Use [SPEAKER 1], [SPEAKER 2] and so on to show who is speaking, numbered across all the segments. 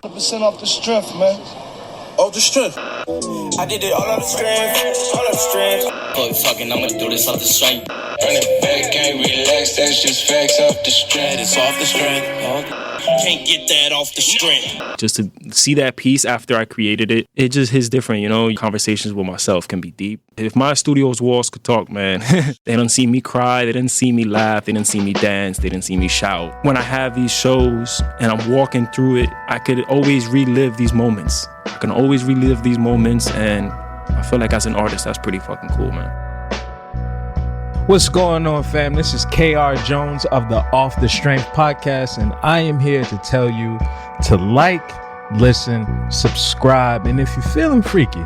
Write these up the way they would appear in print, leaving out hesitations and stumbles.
[SPEAKER 1] 100% off the strength, man.
[SPEAKER 2] Off the strength.
[SPEAKER 3] I did it all on the strength, all on the strength. Fuck fucking, I'ma do this off the strength.
[SPEAKER 2] Run it back, can't relax, that's just facts off the strength.
[SPEAKER 3] It's off the strength. Can't get that off the strength.
[SPEAKER 4] Just to see that piece after I created it, it just hits different, you know? Conversations with myself can be deep. If my studio's walls could talk, man, they don't see me cry, they didn't see me laugh, they didn't see me dance, they didn't see me shout. When I have these shows and I'm walking through it, I could always relive these moments. I can always relive these moments, and I feel like as an artist, that's pretty fucking cool, man.
[SPEAKER 5] What's going on, fam? This is KR Jones of the Off the Strength podcast, and I am here to tell you to like, listen, subscribe, and if you're feeling freaky,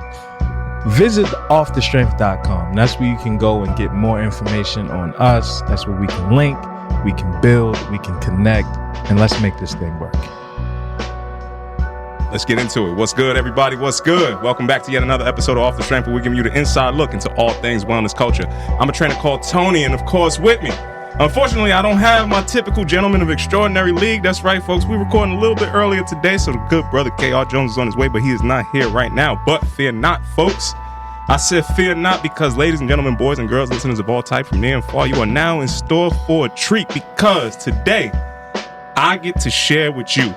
[SPEAKER 5] visit offthestrength.com. That's where you can go and get more information on us. That's where we can link, we can build, we can connect, and let's make this thing work.
[SPEAKER 6] Let's get into it. What's good, everybody? What's good? Welcome back to yet another episode of Off the Strength, where we give you the inside look into all things wellness culture. I'm a trainer called Tony, and of course, with me, unfortunately, I don't have my typical gentleman of extraordinary league. That's right, folks. We're recording a little bit earlier today, so the good brother KR Jones is on his way, but he is not here right now. But fear not, folks. I said fear not because, ladies and gentlemen, boys and girls, listeners of all types from near and far, you are now in store for a treat, because today I get to share with you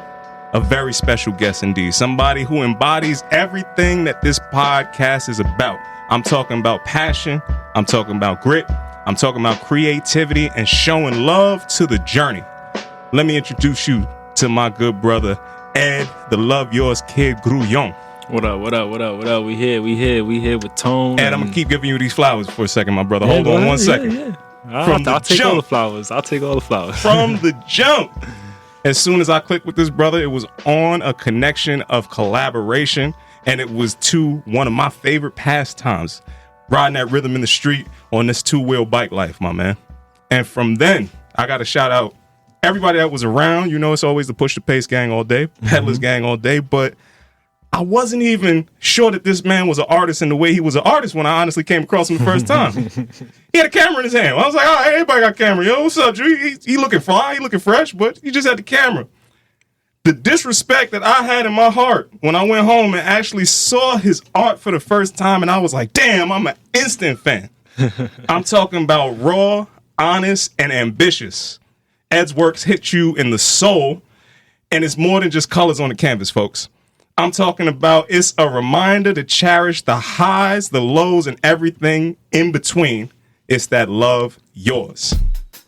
[SPEAKER 6] a very special guest indeed. Somebody who embodies everything that this podcast is about. I'm talking about passion. I'm talking about grit. I'm talking about creativity and showing love to the journey. Let me introduce you to my good brother, Ed, the Love Yours Kid Grullon.
[SPEAKER 4] What up, what up, what up, what up? We here with Tone.
[SPEAKER 6] Ed, I'm going to keep giving you these flowers for a second, my brother. Hold on one second.
[SPEAKER 4] Yeah. I'll take all the flowers. I'll take all the flowers.
[SPEAKER 6] From the jump. As soon as I clicked with this brother, it was on a connection of collaboration, and it was to one of my favorite pastimes, riding that rhythm in the street on this two-wheel bike life, my man. And from then, I got to shout out everybody that was around. You know, it's always the Push the Pace gang all day, Pedalas gang all day, but I wasn't even sure that this man was an artist in the way he was an artist when I honestly came across him the first time. He had a camera in his hand. I was like, oh, everybody got a camera. Yo, what's up, Drew? He looking fly, he looking fresh, but he just had the camera. The disrespect that I had in my heart when I went home and actually saw his art for the first time, and I was like, damn, I'm an instant fan. I'm talking about raw, honest, and ambitious. Ed's works hit you in the soul, and it's more than just colors on the canvas, folks. I'm talking about it's a reminder to cherish the highs, the lows, and everything in between. It's that love yours.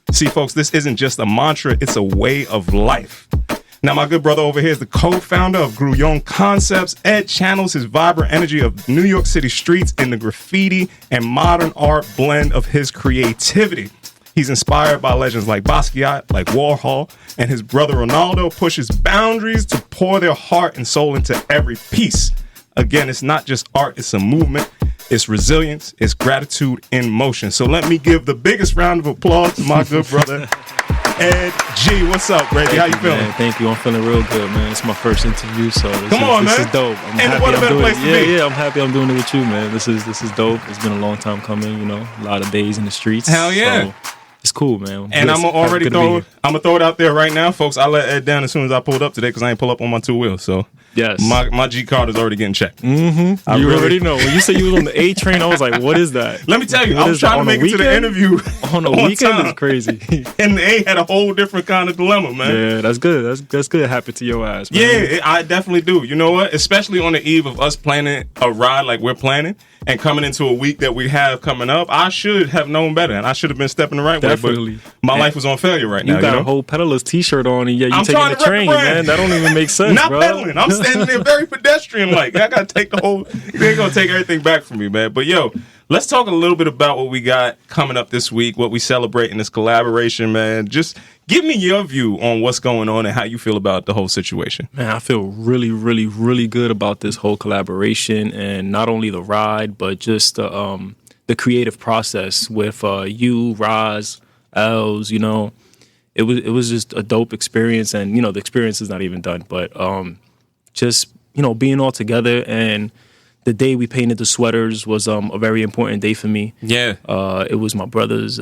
[SPEAKER 6] See, folks, this isn't just a mantra. It's a way of life. Now, my good brother over here is the co-founder of Grullon Concepts. Ed channels his vibrant energy of New York City streets in the graffiti and modern art blend of his creativity. He's inspired by legends like Basquiat, like Warhol, and his brother Ronaldo pushes boundaries to pour their heart and soul into every piece. Again, it's not just art, it's a movement, it's resilience, it's gratitude in motion. So let me give the biggest round of applause to my good brother, Ed G. What's up, Reggie? How you feeling?
[SPEAKER 4] Man, thank you. I'm feeling real good, man. It's my first interview, so this is dope. I'm
[SPEAKER 6] and
[SPEAKER 4] happy
[SPEAKER 6] what a better place to be.
[SPEAKER 4] Yeah, I'm happy I'm doing it with you, man. This is dope. It's been a long time coming, you know, a lot of days in the streets.
[SPEAKER 6] Hell yeah.
[SPEAKER 4] So it's cool, man.
[SPEAKER 6] And I'm gonna throw it out there right now, folks. I let Ed down as soon as I pulled up today because I ain't pull up on my two wheels. So
[SPEAKER 4] yes,
[SPEAKER 6] my G card is already getting checked.
[SPEAKER 4] Mm-hmm. You already know. When you said you was on the A train, I was like, what is that?
[SPEAKER 6] Let me tell you, I was trying to make it to the interview
[SPEAKER 4] on a weekend. It's crazy.
[SPEAKER 6] And the A had a whole different kind of dilemma, man.
[SPEAKER 4] Yeah, that's good. That's good. Happened to your ass, man.
[SPEAKER 6] Yeah, I definitely do. You know what? Especially on the eve of us planning a ride like we're planning and coming into a week that we have coming up, I should have known better, and I should have been stepping the right
[SPEAKER 4] Definitely.
[SPEAKER 6] way. But my life was on failure right now.
[SPEAKER 4] You got a whole Pedalas t-shirt on, and yeah,
[SPEAKER 6] I'm
[SPEAKER 4] taking the train, man. That don't even make sense,
[SPEAKER 6] Not
[SPEAKER 4] bro.
[SPEAKER 6] pedaling. I'm standing there very pedestrian-like. I got to take the whole... They ain't going to take everything back from me, man. But, yo, let's talk a little bit about what we got coming up this week, what we celebrate in this collaboration, man. Just give me your view on what's going on and how you feel about the whole situation.
[SPEAKER 4] Man, I feel really, really, really good about this whole collaboration, and not only the ride, but just the creative process with you, Roz, Els, you know. It was just a dope experience, and, you know, the experience is not even done, but just, you know, being all together. And the day we painted the sweaters was a very important day for me.
[SPEAKER 6] Yeah.
[SPEAKER 4] It was my brother's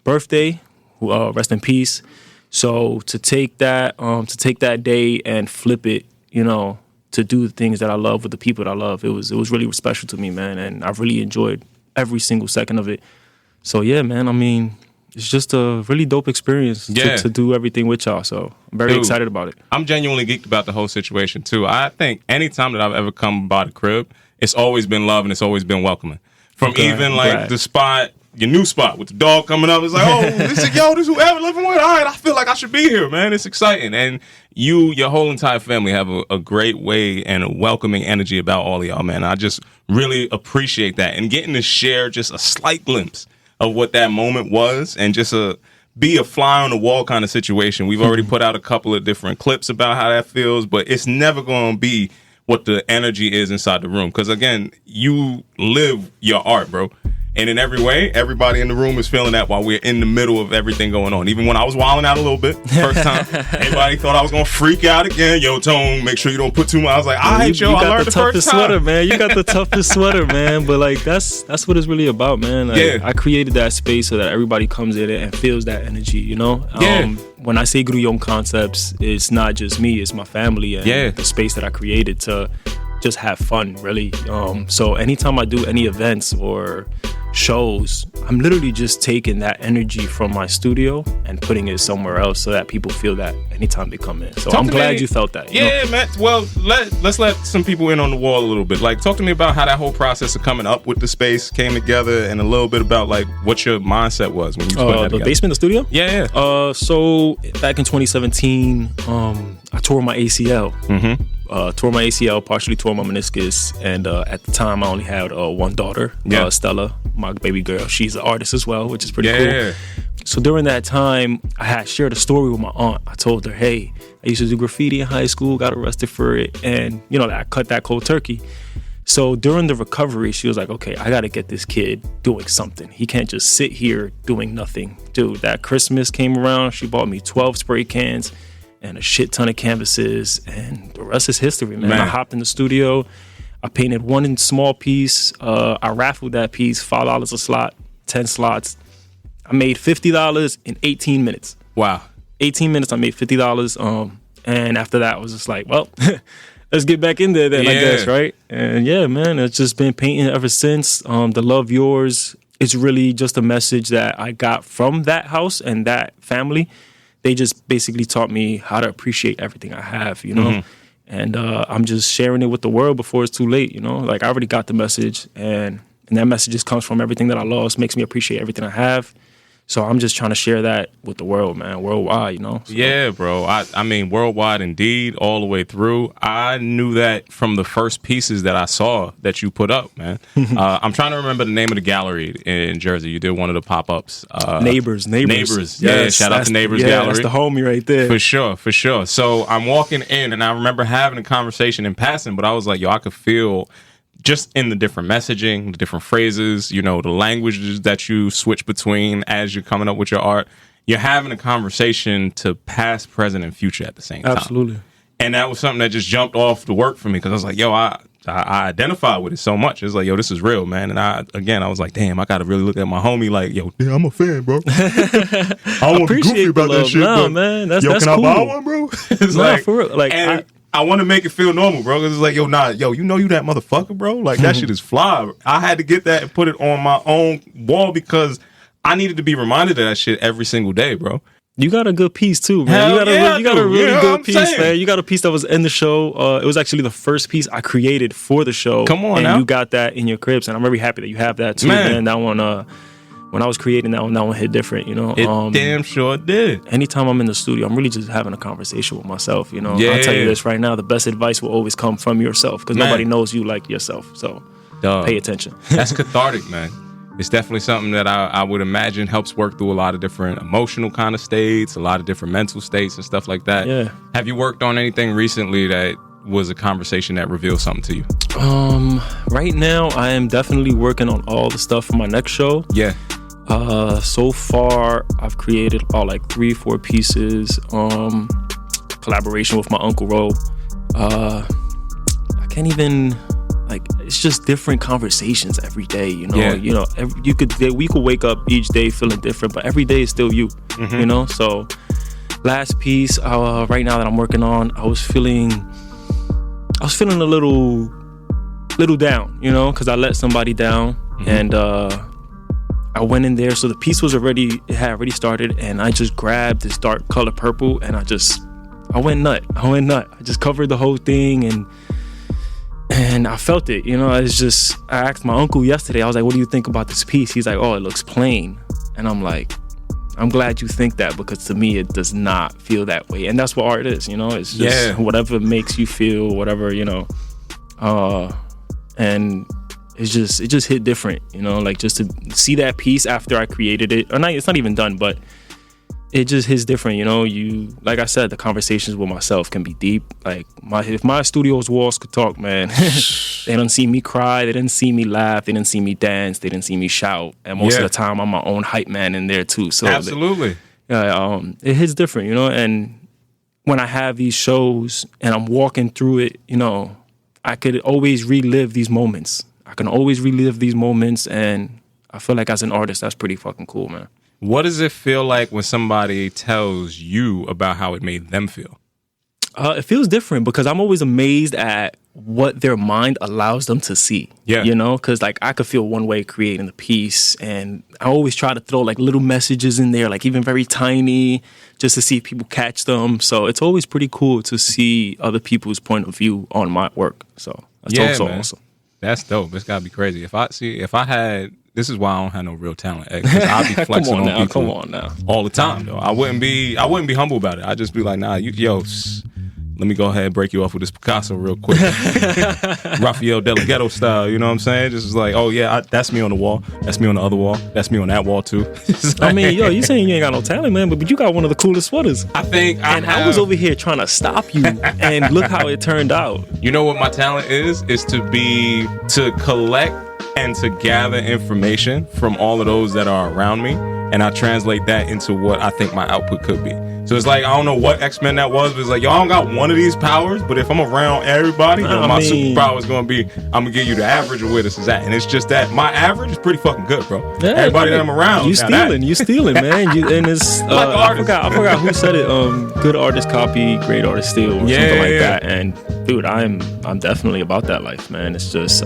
[SPEAKER 4] birthday, rest in peace. So to take that day and flip it, you know, to do the things that I love with the people that I love. It was really special to me, man, and I really enjoyed every single second of it. So yeah, man, I mean, it's just a really dope experience to do everything with y'all. So I'm very excited about it.
[SPEAKER 6] I'm genuinely geeked about the whole situation too. I think anytime that I've ever come by the crib, it's always been love and it's always been welcoming. From the spot, your new spot with the dog coming up, it's like, oh, this is whoever living with. All right, I feel like I should be here, man. It's exciting. And your whole entire family have a great way and a welcoming energy about all of y'all, man. I just really appreciate that. And getting to share just a slight glimpse of what that moment was and just be a fly on the wall kind of situation. We've already put out a couple of different clips about how that feels, but it's never going to be what the energy is inside the room. Because, again, you live your art, bro. And in every way, everybody in the room is feeling that while we're in the middle of everything going on. Even when I was wilding out a little bit, first time, everybody thought I was going to freak out again. Yo, Tone, make sure you don't put too much. I was like, all right, yo, I learned the first time.
[SPEAKER 4] Sweater, man. You got the toughest sweater, man. But, like, that's what it's really about, man. Like, I created that space so that everybody comes in and feels that energy, you know? When I say Grullon Concepts, it's not just me. It's my family and the space that I created to just have fun, really. So anytime I do any events or shows, I'm literally just taking that energy from my studio and putting it somewhere else so that people feel that anytime they come in. So I'm glad you felt that.
[SPEAKER 6] Yeah, man. Well, let's let some people in on the wall a little bit. Like, talk to me about how that whole process of coming up with the space came together, and a little bit about like what your mindset was when you put that together.
[SPEAKER 4] The basement, the studio?
[SPEAKER 6] Yeah.
[SPEAKER 4] So back in 2017, I tore my ACL. Tore my ACL, partially tore my meniscus, and at the time I only had one daughter, Stella, my baby girl. She's an artist as well, which is pretty cool. So during that time, I had shared a story with my aunt. I told her, hey, I used to do graffiti in high school, got arrested for it, and you know, I cut that cold turkey. So during the recovery, she was like, okay, I got to get this kid doing something. He can't just sit here doing nothing. Dude, that Christmas came around, she bought me 12 spray cans and a shit ton of canvases, and the rest is history, man. I hopped in the studio, I painted one small piece, I raffled that piece, $5 a slot, 10 slots. I made $50 in 18 minutes.
[SPEAKER 6] Wow.
[SPEAKER 4] 18 minutes, I made $50. And after that, I was just like, well, let's get back in there then, I guess, right? And yeah, man, it's just been painting ever since. The Love Yours, it's really just a message that I got from that house and that family. They just basically taught me how to appreciate everything I have, you know? And I'm just sharing it with the world before it's too late, you know? Like, I already got the message, and that message just comes from everything that I lost, makes me appreciate everything I have. So I'm just trying to share that with the world, man, worldwide, you know? So.
[SPEAKER 6] Yeah, bro. I mean, worldwide indeed, all the way through. I knew that from the first pieces that I saw that you put up, man. I'm trying to remember the name of the gallery in Jersey. You did one of the pop-ups.
[SPEAKER 4] Neighbors.
[SPEAKER 6] Yes, yeah, shout out to Neighbors Gallery.
[SPEAKER 4] That's the homie right there.
[SPEAKER 6] For sure. So I'm walking in, and I remember having a conversation in passing, but I was like, yo, I could feel just in the different messaging, the different phrases, you know, the languages that you switch between as you're coming up with your art, you're having a conversation to past, present, and future at the same time.
[SPEAKER 4] Absolutely.
[SPEAKER 6] And that was something that just jumped off the work for me, because I was like, yo, I identify with it so much. It's like, yo, this is real, man. And I was like, damn, I got to really look at my homie like, yo, yeah, I'm a fan, bro. I don't want to be goofy about that shit, but
[SPEAKER 4] man, that's
[SPEAKER 6] can
[SPEAKER 4] cool.
[SPEAKER 6] I buy one, bro? It's
[SPEAKER 4] like, for real. Like,
[SPEAKER 6] I want to make it feel normal, bro. Because it's like, yo, you know you that motherfucker, bro. Like, that shit is fly. I had to get that and put it on my own wall because I needed to be reminded of that shit every single day, bro.
[SPEAKER 4] You got a good piece too, man. You got a really good piece, man. You got a piece that was in the show. It was actually the first piece I created for the show.
[SPEAKER 6] Come on,
[SPEAKER 4] and
[SPEAKER 6] now.
[SPEAKER 4] You got that in your cribs, and I'm very happy that you have that too, man. That one, when I was creating that one hit different, you know.
[SPEAKER 6] It damn sure did.
[SPEAKER 4] Anytime I'm in the studio, I'm really just having a conversation with myself, you know.
[SPEAKER 6] Yeah.
[SPEAKER 4] I'll tell you this right now, the best advice will always come from yourself, because nobody knows you like yourself. So pay attention.
[SPEAKER 6] That's cathartic, man. It's definitely something that I would imagine helps work through a lot of different emotional kind of states, a lot of different mental states and stuff like that.
[SPEAKER 4] Yeah.
[SPEAKER 6] Have you worked on anything recently that was a conversation that revealed something to you?
[SPEAKER 4] Right now, I am definitely working on all the stuff for my next show.
[SPEAKER 6] Yeah.
[SPEAKER 4] So far, I've created about like 3-4 pieces. Collaboration with my Uncle Ro. I can't even, like, it's just different conversations every day, you know.
[SPEAKER 6] Yeah.
[SPEAKER 4] You know, we could wake up each day feeling different, but every day is still you. You know. So last piece right now that I'm working on, I was feeling I was feeling a little down, you know, because I let somebody down, and I went in there. So the piece had already started, and I just grabbed this dark color purple, and I went nut. I just covered the whole thing, and I felt it, you know. I asked my uncle yesterday, I was like, what do you think about this piece? He's like, oh, it looks plain. And I'm like, I'm glad you think that, because to me it does not feel that way. And that's what art is, you know. It's just whatever makes you feel, whatever, you know. And it just hit different, you know, like just to see that piece after I created it, or not, it's not even done, but it just hits different, you know. You, like I said, the conversations with myself can be deep. Like if my studio's walls could talk, man, they don't see me cry, they didn't see me laugh, they didn't see me dance, they didn't see me shout. And most of the time I'm my own hype man in there too. So
[SPEAKER 6] absolutely.
[SPEAKER 4] It hits different, you know. And when I have these shows and I'm walking through it, you know, I could always relive these moments. And I feel like as an artist, that's pretty fucking cool, man.
[SPEAKER 6] What does it feel like when somebody tells you about how it made them feel?
[SPEAKER 4] It feels different, because I'm always amazed at what their mind allows them to see. Yeah. You know, because like I could feel one way creating the piece, and I always try to throw like little messages in there, like even very tiny, just to see if people catch them. So it's always pretty cool to see other people's point of view on my work. So that's
[SPEAKER 6] man.
[SPEAKER 4] Awesome.
[SPEAKER 6] That's dope. It's gotta be crazy. If I had, this is why I don't have no real talent, because I'd be flexing on people.
[SPEAKER 4] Come on now.
[SPEAKER 6] All the time, though. I wouldn't be humble about it. I'd just be like, nah, let me go ahead and break you off with this Picasso real quick. Raphael Del Ghetto style, you know what I'm saying? Just like, oh yeah, that's me on the wall. That's me on the other wall. That's me on that wall too.
[SPEAKER 4] I mean, you saying you ain't got no talent, man, but you got one of the coolest sweaters.
[SPEAKER 6] I
[SPEAKER 4] was over here trying to stop you, and look how it turned out.
[SPEAKER 6] You know what my talent is to collect and to gather information from all of those that are around me, and I translate that into what I think my output could be. So it's like, I don't know what X-Men that was, but it's like, yo, I don't got one of these powers, but if I'm around everybody, my superpower is going to be, I'm going to give you the average of where this is at. And it's just that my average is pretty fucking good, bro. Yeah, everybody that I'm around.
[SPEAKER 4] You stealing, man. And it's, I forgot who said it, good artist copy, great artist steal, or something like that. And dude, I'm definitely about that life, man. It's just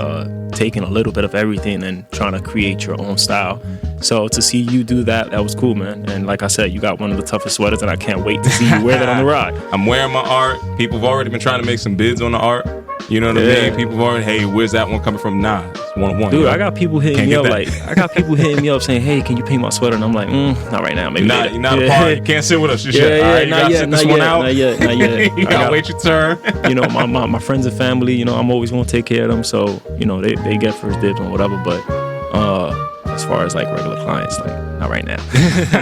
[SPEAKER 4] taking a little bit of everything and trying to create your own style. So to see you do that was cool, man. And like I said, you got one of the toughest sweaters, and I can't wait to see you wear that on the ride.
[SPEAKER 6] I'm wearing my art. People have already been trying to make some bids on the art. You know what I mean? People have already, hey, where's that one coming from? Nah, it's one-on-one.
[SPEAKER 4] Dude, I got people hitting me up saying, hey, can you paint my sweater? And I'm like, not right now, maybe later.
[SPEAKER 6] You're not a part. You can't sit with us just yet. All right, you gotta sit this one out.
[SPEAKER 4] Not yet.
[SPEAKER 6] You gotta wait your turn.
[SPEAKER 4] You know, my friends and family, you know, I'm always gonna take care of them. So, you know, they get first dibs on whatever. But as far as like regular clients, like not right now.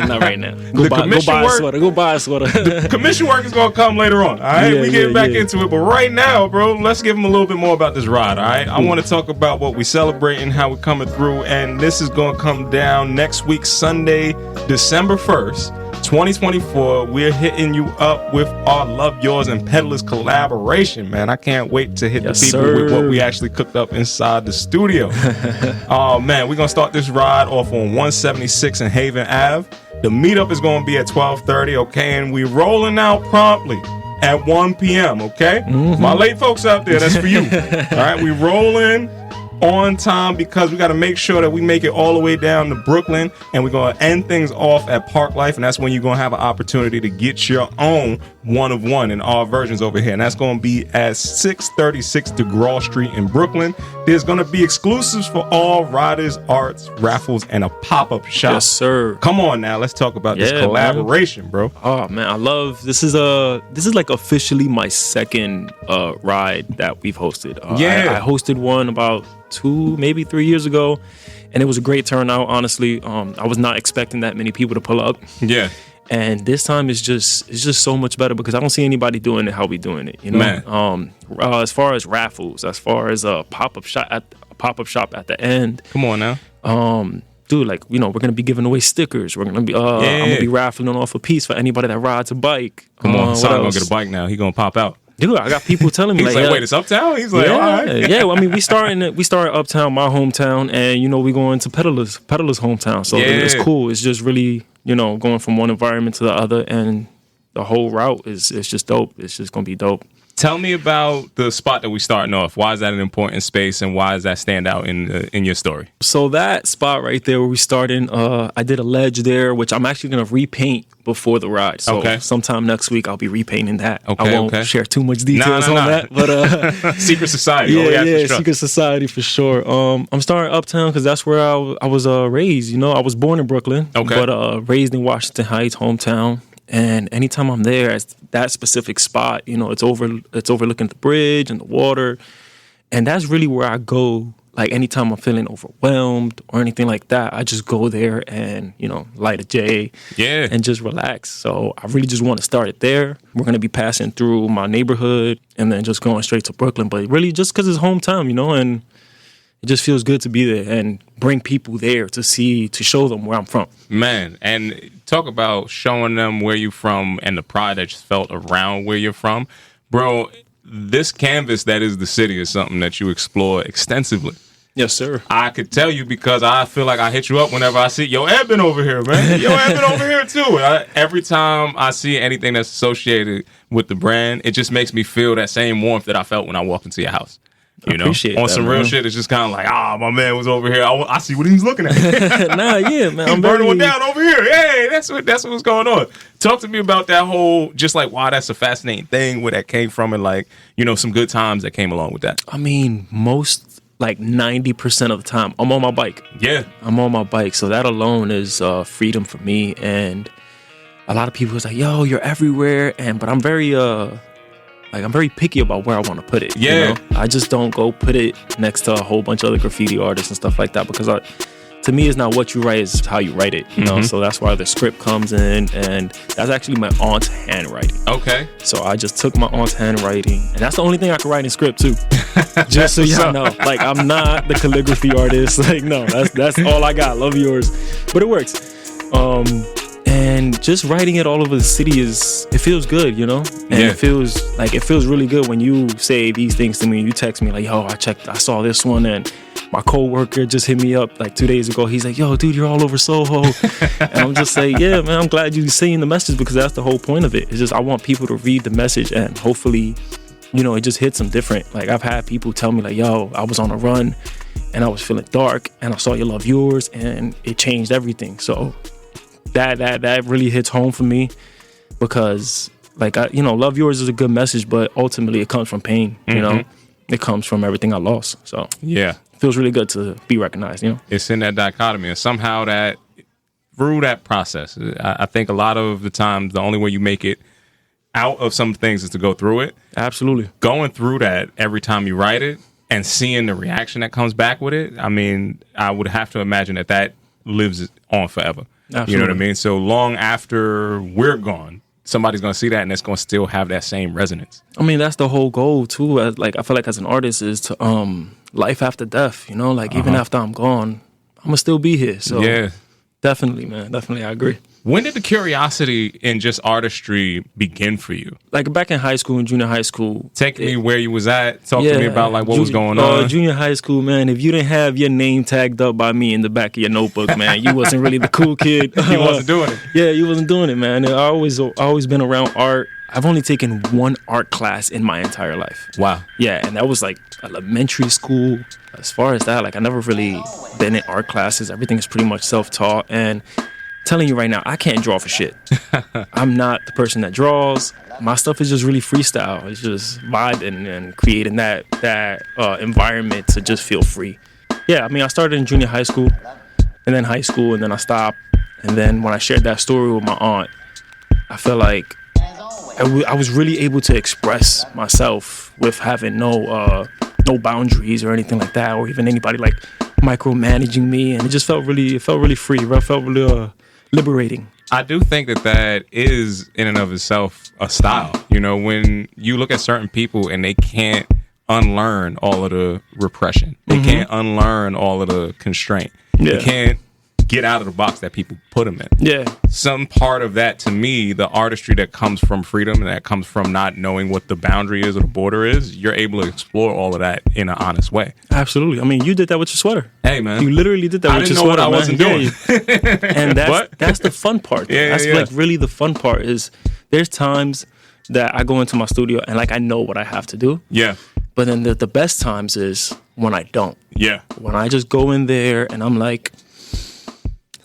[SPEAKER 4] Not right now. Go buy a sweater.
[SPEAKER 6] The commission work is gonna come later on. All right, we get back into it. But right now, bro, let's give them a little bit more about this ride. All right, I want to talk about what we celebrating, how we're coming through, and this is gonna come down next week, Sunday, December 1st. 2024, we're hitting you up with our Love Yours and Pedalas collaboration, man. I can't wait to hit the people with what we actually cooked up inside the studio. Oh, man, we're going to start this ride off on 176 and Haven Ave. The meetup is going to be at 12:30, okay? And we're rolling out promptly at 1 p.m., okay? Mm-hmm. My late folks out there, that's for you. All right, we rolling on time because we got to make sure that we make it all the way down to Brooklyn, and we're going to end things off at Park Life, and that's when you're going to have an opportunity to get your own one of one in our versions over here, and that's going to be at 636 DeGraw Street in Brooklyn. There's going to be exclusives for all riders, arts, raffles, and a pop-up shop.
[SPEAKER 4] Yes, sir.
[SPEAKER 6] Come on now, let's talk about this collaboration, man. Bro.
[SPEAKER 4] Oh man, I love this. Is like officially my second ride that we've hosted. I hosted one about 2, maybe 3 years ago, and it was a great turnout. Honestly, I was not expecting that many people to pull up.
[SPEAKER 6] Yeah.
[SPEAKER 4] And this time it's just so much better because I don't see anybody doing it how we doing it. You know, man. As far as raffles, as far as a pop-up shop at the end.
[SPEAKER 6] Come on now.
[SPEAKER 4] Dude, like, you know, we're gonna be giving away stickers. We're gonna be I'm gonna be raffling off a piece for anybody that rides a bike.
[SPEAKER 6] Come on, son gonna get a bike now. He gonna pop out.
[SPEAKER 4] Dude, I got people telling me
[SPEAKER 6] he's like, wait, it's Uptown? He's like, all right.
[SPEAKER 4] Yeah, well, I mean, we started Uptown, my hometown, and you know, we going to Pedalas hometown. So it's cool. It's just really, you know, going from one environment to the other, and the whole route is just dope. It's just gonna be dope.
[SPEAKER 6] Tell me about the spot that we starting off. Why is that an important space, and why does that stand out in your story?
[SPEAKER 4] So that spot right there where we started, I did a ledge there, which I'm actually going to repaint before the ride. So sometime next week, I'll be repainting that. I won't share too much details on that. But
[SPEAKER 6] Secret Society.
[SPEAKER 4] Secret Society for sure. I'm starting uptown because that's where I was raised. You know, I was born in Brooklyn, but raised in Washington Heights, hometown. And anytime I'm there at that specific spot, you know, it's overlooking the bridge and the water. And that's really where I go. Like anytime I'm feeling overwhelmed or anything like that, I just go there and, you know, light a J and just relax. So I really just want to start it there. We're going to be passing through my neighborhood and then just going straight to Brooklyn. But really just because it's hometown, you know, and it just feels good to be there and bring people there to show them where I'm from.
[SPEAKER 6] Man, and talk about showing them where you're from and the pride that you felt around where you're from. Bro, this canvas that is the city is something that you explore extensively.
[SPEAKER 4] Yes, sir.
[SPEAKER 6] I could tell you because I feel like I hit you up whenever I see, yo, Ed been over here, man. Yo, Ed been over here too. Every time I see anything that's associated with the brand, it just makes me feel that same warmth that I felt when I walked into your house. You know, on some real shit, it's just kind of like, my man was over here. I see what he was looking at.
[SPEAKER 4] Man,
[SPEAKER 6] I'm burning one down over here. Hey, that's what's going on. Talk to me about that whole, just like why that's a fascinating thing, where that came from, and like, you know, some good times that came along with that.
[SPEAKER 4] I mean, most like 90% of the time, I'm on my bike.
[SPEAKER 6] Yeah,
[SPEAKER 4] I'm on my bike, so that alone is freedom for me. And a lot of people is like, yo, you're everywhere, but I'm very I'm very picky about where I want to put it.
[SPEAKER 6] Yeah.
[SPEAKER 4] You know? I just don't go put it next to a whole bunch of other graffiti artists and stuff like that because to me, it's not what you write, it's how you write it. You know, so that's why the script comes in, and that's actually my aunt's handwriting.
[SPEAKER 6] Okay.
[SPEAKER 4] So I just took my aunt's handwriting, and that's the only thing I can write in script too. Just so y'all know, like I'm not the calligraphy artist. Like no, that's all I got. Love yours, but it works. And just writing it all over the city it feels good, you know? And it feels really good when you say these things to me. You text me like, yo, I saw this one, and my coworker just hit me up like 2 days ago. He's like, yo, dude, you're all over Soho. And I'm just like, yeah, man, I'm glad you're seeing the message because that's the whole point of it. It's just I want people to read the message and hopefully, you know, it just hits them different. Like I've had people tell me like, yo, I was on a run and I was feeling dark and I saw You Love Yours and it changed everything. So that really hits home for me because like Love Yours is a good message, but ultimately it comes from pain. You know, it comes from everything I lost. So
[SPEAKER 6] yeah,
[SPEAKER 4] it feels really good to be recognized. You know,
[SPEAKER 6] it's in that dichotomy, and somehow that through that process, I think a lot of the times the only way you make it out of some things is to go through it.
[SPEAKER 4] Absolutely,
[SPEAKER 6] going through that every time you write it and seeing the reaction that comes back with it. I mean, I would have to imagine that lives on forever. Absolutely. You know what I mean? So long after we're gone, somebody's going to see that and it's going to still have that same resonance. I
[SPEAKER 4] mean, that's the whole goal too. Like I feel like as an artist is to life after death, you know, like even after I'm gone, I'm going to still be here. So yeah, definitely, man. Definitely. I agree.
[SPEAKER 6] When did the curiosity in just artistry begin for you?
[SPEAKER 4] Like back in high school and junior high school.
[SPEAKER 6] Take me where you was at. Talk to me about like what was going on.
[SPEAKER 4] Junior high school, man. If you didn't have your name tagged up by me in the back of your notebook, man, you wasn't really the cool kid.
[SPEAKER 6] You wasn't doing it.
[SPEAKER 4] Yeah, you wasn't doing it, man. I always been around art. I've only taken one art class in my entire life.
[SPEAKER 6] Wow.
[SPEAKER 4] Yeah, and that was like elementary school. As far as that, like I never really been in art classes. Everything is pretty much self-taught. And telling you right now, I can't draw for shit. I'm not the person that draws. My stuff is just really freestyle. It's just vibing and creating that environment to just feel free. Yeah, I mean, I started in junior high school, and then high school, and then I stopped. And then when I shared that story with my aunt, I felt like I was really able to express myself with having no boundaries or anything like that, or even anybody like micromanaging me. And it just felt really free. It felt really liberating.
[SPEAKER 6] I do think that is in and of itself a style. You know, when you look at certain people and they can't unlearn all of the repression, they can't unlearn all of the constraint. They can't get out of the box that people put them in. Yeah. Some part of that, to me, the artistry that comes from freedom and that comes from not knowing what the boundary is or the border is, you're able to explore all of that in an honest way.
[SPEAKER 4] Absolutely. I mean, you did that with your sweater.
[SPEAKER 6] Hey, man.
[SPEAKER 4] You literally did that with your sweater.
[SPEAKER 6] I didn't know what I wasn't doing.
[SPEAKER 4] And that's the fun part. That's like really the fun part is there's times that I go into my studio and like I know what I have to do.
[SPEAKER 6] Yeah.
[SPEAKER 4] But then the best times is when I don't.
[SPEAKER 6] Yeah.
[SPEAKER 4] When I just go in there and I'm like,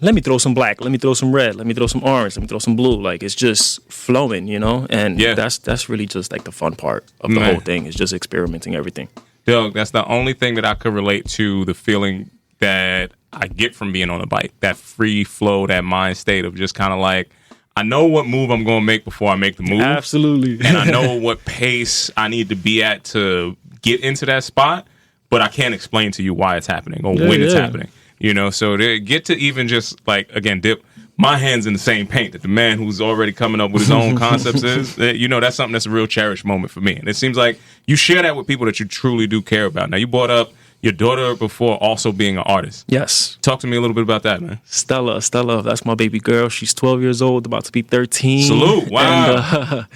[SPEAKER 4] let me throw some black, let me throw some red, let me throw some orange, let me throw some blue. Like it's just flowing, you know? And that's really just like the fun part of the whole thing, is just experimenting everything.
[SPEAKER 6] Doug, that's the only thing that I could relate to, the feeling that I get from being on a bike. That free flow, that mind state of just kind of like, I know what move I'm going to make before I make the move.
[SPEAKER 4] Absolutely.
[SPEAKER 6] And I know what pace I need to be at to get into that spot, but I can't explain to you why it's happening or when it's happening. You know, so to get to even just like, again, dip my hands in the same paint that the man who's already coming up with his own concepts is, you know, that's something that's a real cherished moment for me. And it seems like you share that with people that you truly do care about. Now, you brought up your daughter before also being an artist.
[SPEAKER 4] Yes.
[SPEAKER 6] Talk to me a little bit about that, man.
[SPEAKER 4] Stella, that's my baby girl. She's 12 years old, about to be 13.
[SPEAKER 6] Salute. Wow.
[SPEAKER 4] And,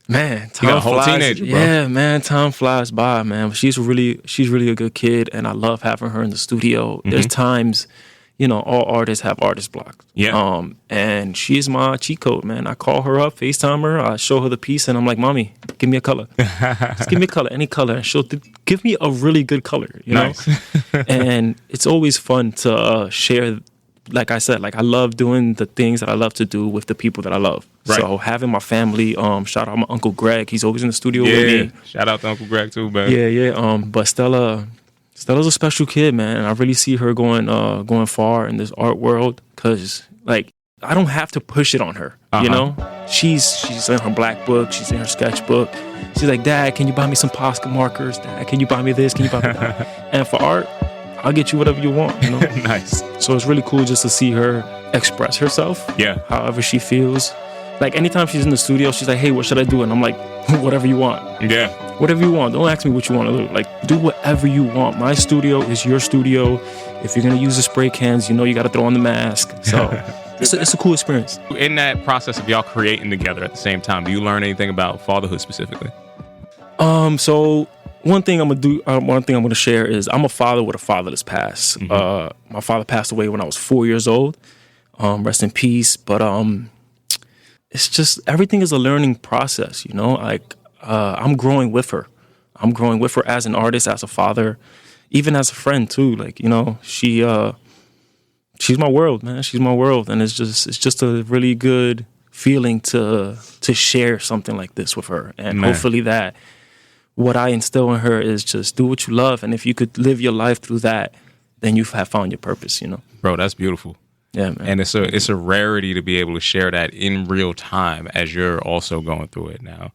[SPEAKER 4] man, time
[SPEAKER 6] you got a whole
[SPEAKER 4] flies.
[SPEAKER 6] Teenager, bro.
[SPEAKER 4] Yeah, man, time flies by, man. She's really a good kid, and I love having her in the studio. There's times, you know, all artists have artist block.
[SPEAKER 6] Yeah.
[SPEAKER 4] And she's my cheat code, man. I call her up, FaceTime her, I show her the piece, and I'm like, Mommy, give me a color. Just give me a color, any color. And she'll give me a really good color, you know? And it's always fun to share. Like I said, like I love doing the things that I love to do with the people that I love. Right. So having my family, shout out my Uncle Greg. He's always in the studio with me.
[SPEAKER 6] Shout out to Uncle Greg too, man.
[SPEAKER 4] Yeah. But Stella's a special kid, man. And I really see her going far in this art world, because like I don't have to push it on her. You know, she's in her black book, she's in her sketchbook. She's like, Dad, can you buy me some Posca markers? Dad, can you buy me this? Can you buy me that? And for art, I'll get you whatever you want, you know?
[SPEAKER 6] Nice.
[SPEAKER 4] So it's really cool just to see her express herself. Yeah. However she feels. Like anytime she's in the studio, she's like, hey, what should I do? And I'm like, whatever you want. Yeah. Whatever you want. Don't ask me what you want to do. Like, do whatever you want. My studio is your studio. If you're going to use the spray cans, you know you got to throw on the mask. So it's a cool experience.
[SPEAKER 6] In that process of y'all creating together at the same time, do you learn anything about fatherhood specifically?
[SPEAKER 4] So one thing I'm gonna share is I'm a father with a fatherless past. My father passed away when I was 4 years old. Rest in peace. But it's just everything is a learning process, you know. Like I'm growing with her. I'm growing with her as an artist, as a father, even as a friend too. Like, you know, she's my world, man. She's my world, and it's just a really good feeling to share something like this with her, and hopefully that. What I instill in her is just do what you love. And if you could live your life through that, then you have found your purpose, you know?
[SPEAKER 6] Bro, that's beautiful.
[SPEAKER 4] Yeah, man.
[SPEAKER 6] And it's a rarity to be able to share that in real time as you're also going through it now.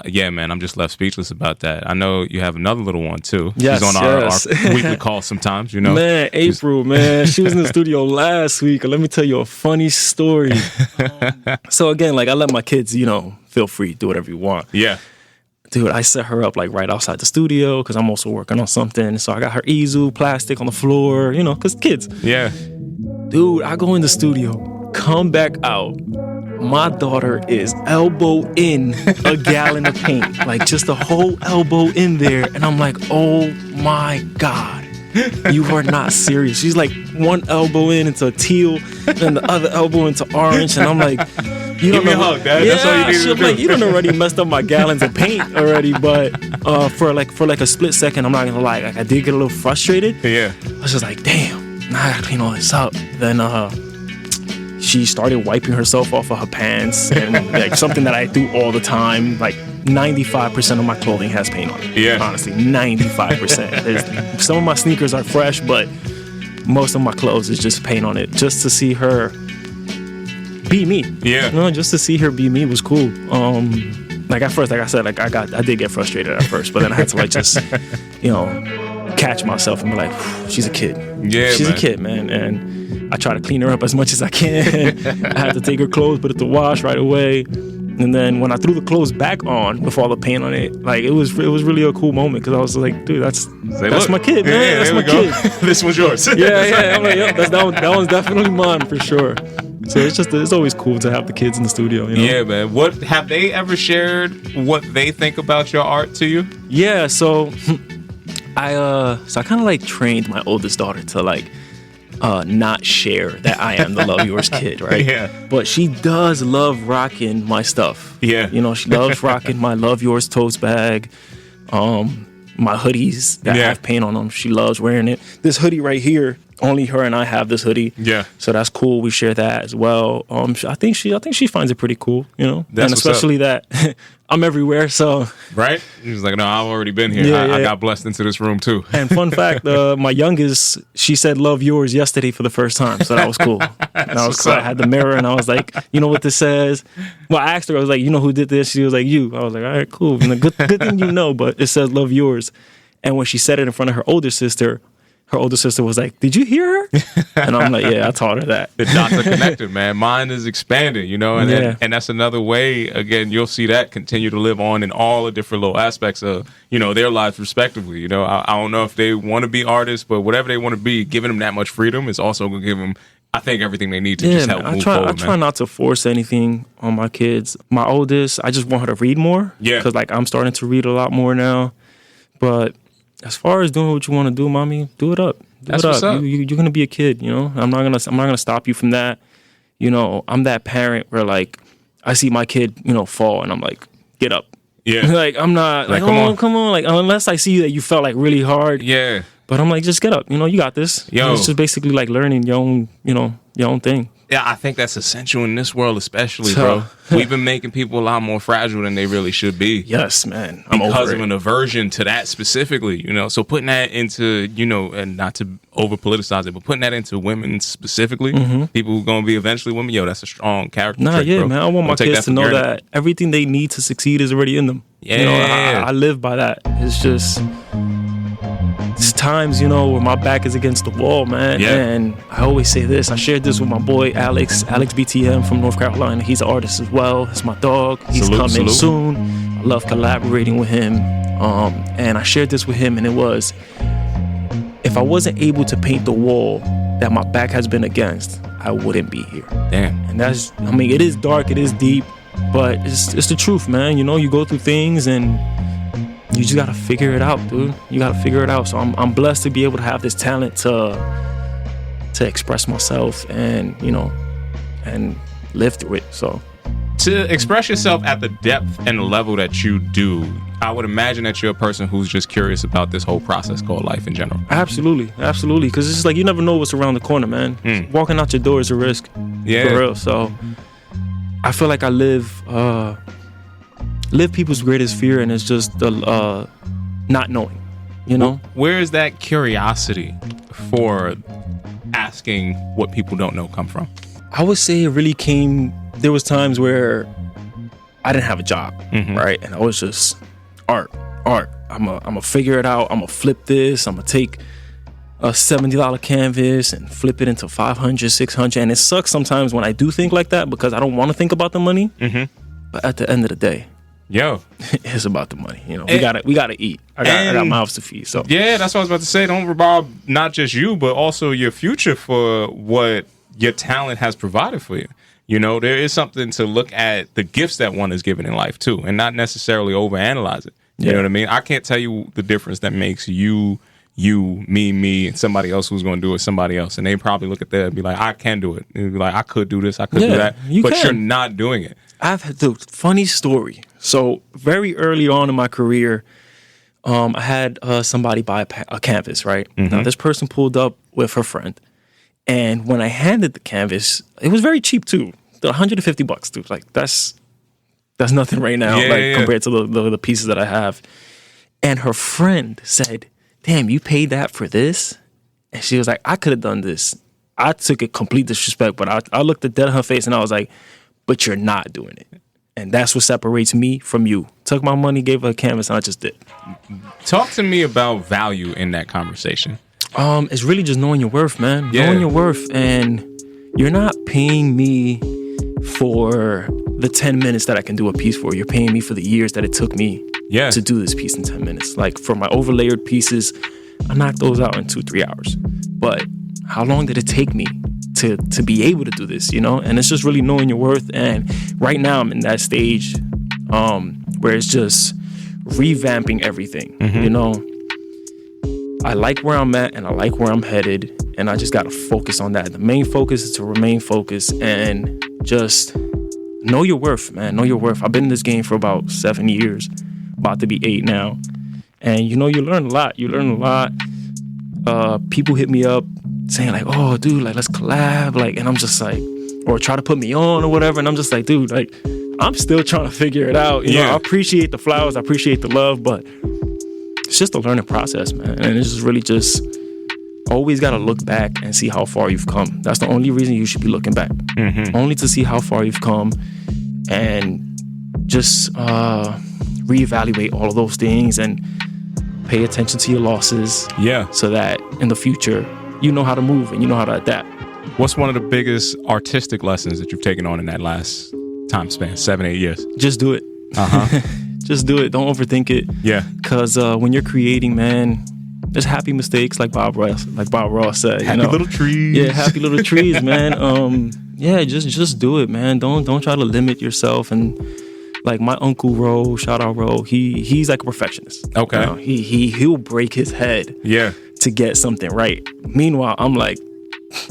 [SPEAKER 6] Yeah, man, I'm just left speechless about that. I know you have another little one, too.
[SPEAKER 4] Yes,
[SPEAKER 6] she's on our weekly call sometimes, you know?
[SPEAKER 4] Man, April, man. She was in the studio last week. Let me tell you a funny story. So, again, like, I let my kids, you know, feel free, do whatever you want. Yeah. Dude, I set her up like right outside the studio because I'm also working on something. So I got her easel, plastic on the floor, you know, because kids. Yeah. Dude, I go in the studio, come back out. My daughter is elbow in a gallon of paint, like just a whole elbow in there. And I'm like, oh my God, you are not serious. She's like one elbow into teal and the other elbow into orange. And I'm like, you
[SPEAKER 6] give me a hug, Dad.
[SPEAKER 4] Yeah,
[SPEAKER 6] that's all you need to do.
[SPEAKER 4] Like, you done already messed up my gallons of paint already, but for like a split second, I'm not gonna lie, like I did get a little frustrated. Yeah. I was just like, damn, now I gotta clean all this up. Then she started wiping herself off of her pants, and like something that I do all the time. Like 95% of my clothing has paint on it. Yeah. Honestly, 95%. Some of my sneakers are fresh, but most of my clothes is just paint on it. Just to see her be me. Yeah. You know, just to see her be me was cool. Like at first, like I said, like I did get frustrated at first, but then I had to like just, you know, catch myself and be like, she's a kid. Yeah, she's a kid, man. And I try to clean her up as much as I can. I had to take her clothes, put it to wash right away. And then when I threw the clothes back on with all the paint on it, like it was really a cool moment because I was like, dude, that's my kid, man.
[SPEAKER 6] Yeah,
[SPEAKER 4] that's my kid.
[SPEAKER 6] This one's yours.
[SPEAKER 4] Yeah. I'm like, yep, that one's definitely mine for sure. So it's always cool to have the kids in the studio, you know?
[SPEAKER 6] Yeah, man. What have they ever shared what they think about your art to you?
[SPEAKER 4] Yeah, so I kind of like trained my oldest daughter to like not share that I am the Love Yours kid, right?
[SPEAKER 6] Yeah.
[SPEAKER 4] But she does love rocking my stuff.
[SPEAKER 6] Yeah.
[SPEAKER 4] You know, she loves rocking my Love Yours tote bag, my hoodies that have paint on them. She loves wearing it. This hoodie right here, only her and I have this hoodie.
[SPEAKER 6] Yeah.
[SPEAKER 4] So that's cool. We share that as well. I think she finds it pretty cool, you know?
[SPEAKER 6] That's
[SPEAKER 4] and especially that I'm everywhere, so.
[SPEAKER 6] Right? He's like, no, I've already been here.
[SPEAKER 4] Yeah,
[SPEAKER 6] I got blessed into this room too.
[SPEAKER 4] And fun fact, my youngest, she said "Love Yours" yesterday for the first time, so that was cool. That was cool. I had the mirror, and I was like, "You know what this says?" Well, I asked her, I was like, "You know who did this?" She was like, "You." I was like, "All right, cool. And good thing you know." But it says "Love Yours," and when she said it in front of her older sister was like, "Did you hear her?" And I'm like, "Yeah, I taught her that."
[SPEAKER 6] The dots are connected, man. Mine is expanding, you know, and
[SPEAKER 4] Yeah.
[SPEAKER 6] and that's another way. Again, you'll see that continue to live on in all the different little aspects of, you know, their lives respectively. You know, I don't know if they want to be artists, but whatever they want to be, giving them that much freedom is also going to give them, I think, everything they need to just help
[SPEAKER 4] man,
[SPEAKER 6] move forward.
[SPEAKER 4] I try not to force anything on my kids. My oldest, I just want her to read more.
[SPEAKER 6] Yeah.
[SPEAKER 4] Because like I'm starting to read a lot more now. But as far as doing what you want to do, mommy, do it up.
[SPEAKER 6] That's what's up.
[SPEAKER 4] You're gonna be a kid, you know. I'm not gonna stop you from that. You know, I'm that parent where like I see my kid, you know, fall, and I'm like, get up.
[SPEAKER 6] Yeah.
[SPEAKER 4] Like I'm not like, come on, like unless I see that you felt like really hard.
[SPEAKER 6] Yeah.
[SPEAKER 4] But I'm like, just get up. You know, you got this.
[SPEAKER 6] Yo.
[SPEAKER 4] It's just basically like learning your own, you know, your own thing.
[SPEAKER 6] Yeah, I think that's essential in this world, especially, bro. We've been making people a lot more fragile than they really should be.
[SPEAKER 4] Yes, man. I'm
[SPEAKER 6] Because
[SPEAKER 4] over
[SPEAKER 6] of
[SPEAKER 4] it.
[SPEAKER 6] an aversion to that specifically, you know. So putting that into, you know, and not to over politicize it, but putting that into women specifically, people who are going to be eventually women, yo, that's a strong character trait,
[SPEAKER 4] Yeah,
[SPEAKER 6] bro.
[SPEAKER 4] man. I want my
[SPEAKER 6] Don't take
[SPEAKER 4] kids to
[SPEAKER 6] for
[SPEAKER 4] know
[SPEAKER 6] granted.
[SPEAKER 4] that everything they need to succeed is already in them. You know,
[SPEAKER 6] Yeah.
[SPEAKER 4] I live by that. It's just, it's times, you know, where my back is against the wall, man.
[SPEAKER 6] Yeah.
[SPEAKER 4] And I always say this. I shared this with my boy, Alex BTM from North Carolina. He's an artist as well. It's my dog. He's coming soon. I love collaborating with him. And I shared this with him, and it was, if I wasn't able to paint the wall that my back has been against, I wouldn't be here.
[SPEAKER 6] Damn.
[SPEAKER 4] And that's, I mean, it is dark, it is deep, but it's the truth, man. You know, you go through things and you just gotta figure it out, dude. You gotta figure it out. So I'm blessed to be able to have this talent to express myself and, you know, and live through it. So
[SPEAKER 6] To express yourself at the depth and the level that you do, I would imagine that you're a person who's just curious about this whole process called life in general.
[SPEAKER 4] absolutely, because it's just like you never know what's around the corner, man. Walking out your door is a risk.
[SPEAKER 6] Yeah.
[SPEAKER 4] For real. So I feel like I live people's greatest fear, and it's just the not knowing, you know.
[SPEAKER 6] Where is that curiosity for asking what people don't know come from?
[SPEAKER 4] I would say it really came, there was times where I didn't have a job, right? And I was just art. I'm a figure it out. I'm gonna flip this. I'm gonna take a $70 canvas and flip it into 500, 600. And it sucks sometimes when I do think like that because I don't want to think about the money. But at the end of the day,
[SPEAKER 6] Yo.
[SPEAKER 4] it's about the money. You know, we gotta eat. I got mouths to feed. So
[SPEAKER 6] Yeah, that's what I was about to say. Don't rob not just you, but also your future for what your talent has provided for you. You know, there is something to look at the gifts that one is given in life too, and not necessarily overanalyze it. You know what I mean? I can't tell you the difference that makes you, me, and somebody else who's going to do it, somebody else. And they probably look at that and be like, I can do it. And be like, I could do this, I could do that. But you're not doing it.
[SPEAKER 4] I've had the funny story. So very early on in my career, I had somebody buy a canvas, right? Now this person pulled up with her friend. And when I handed the canvas, it was very cheap too. $150, dude. Like that's nothing right now, compared to the pieces that I have. And her friend said, "Damn, you paid that for this?" And she was like, "I could have done this." I took it complete disrespect, but I looked at dead in her face and I was like, "But you're not doing it." And that's what separates me from you. Took my money, gave her a canvas, and I just did.
[SPEAKER 6] Talk to me about value in that conversation.
[SPEAKER 4] It's really just knowing your worth, man.
[SPEAKER 6] Yeah.
[SPEAKER 4] Knowing your worth, and you're not paying me for the 10 minutes that I can do a piece for. You're paying me for the years that it took me to do this piece in 10 minutes. Like for my overlayered pieces, I knocked those out in 2-3 hours. But how long did it take me to be able to do this, you know? And it's just really knowing your worth. And right now I'm in that stage where it's just revamping everything, you know? I like where I'm at and I like where I'm headed, and I just got to focus on that. The main focus is to remain focused and just know your worth, man. Know your worth. I've been in this game for about 7 years, about to be 8 now. And, you learn a lot. You learn a lot. People hit me up saying like, oh, dude, like, let's collab. Like, and I'm just like, or try to put me on or whatever. And I'm just like, dude, like, I'm still trying to figure it out. You know, I appreciate the flowers. I appreciate the love, but it's just a learning process, man. And it's just really just always got to look back and see how far you've come. That's the only reason you should be looking back. Only to see how far you've come and just reevaluate all of those things and pay attention to your losses. Yeah. So that in the future, you know how to move and you know how to adapt.
[SPEAKER 6] What's one of the biggest artistic lessons that you've taken on in that last time span, 7-8 years?
[SPEAKER 4] Just do it. Just do it. Don't overthink it. Yeah. Because when you're creating, man, there's happy mistakes, like Bob Ross said.
[SPEAKER 6] Happy little trees.
[SPEAKER 4] Yeah, happy little trees, man. Yeah, just do it, man. Don't try to limit yourself. And like my uncle Ro, shout out Ro, he's like a perfectionist. Okay. He'll break his head. Yeah. To get something right. Meanwhile, I'm like,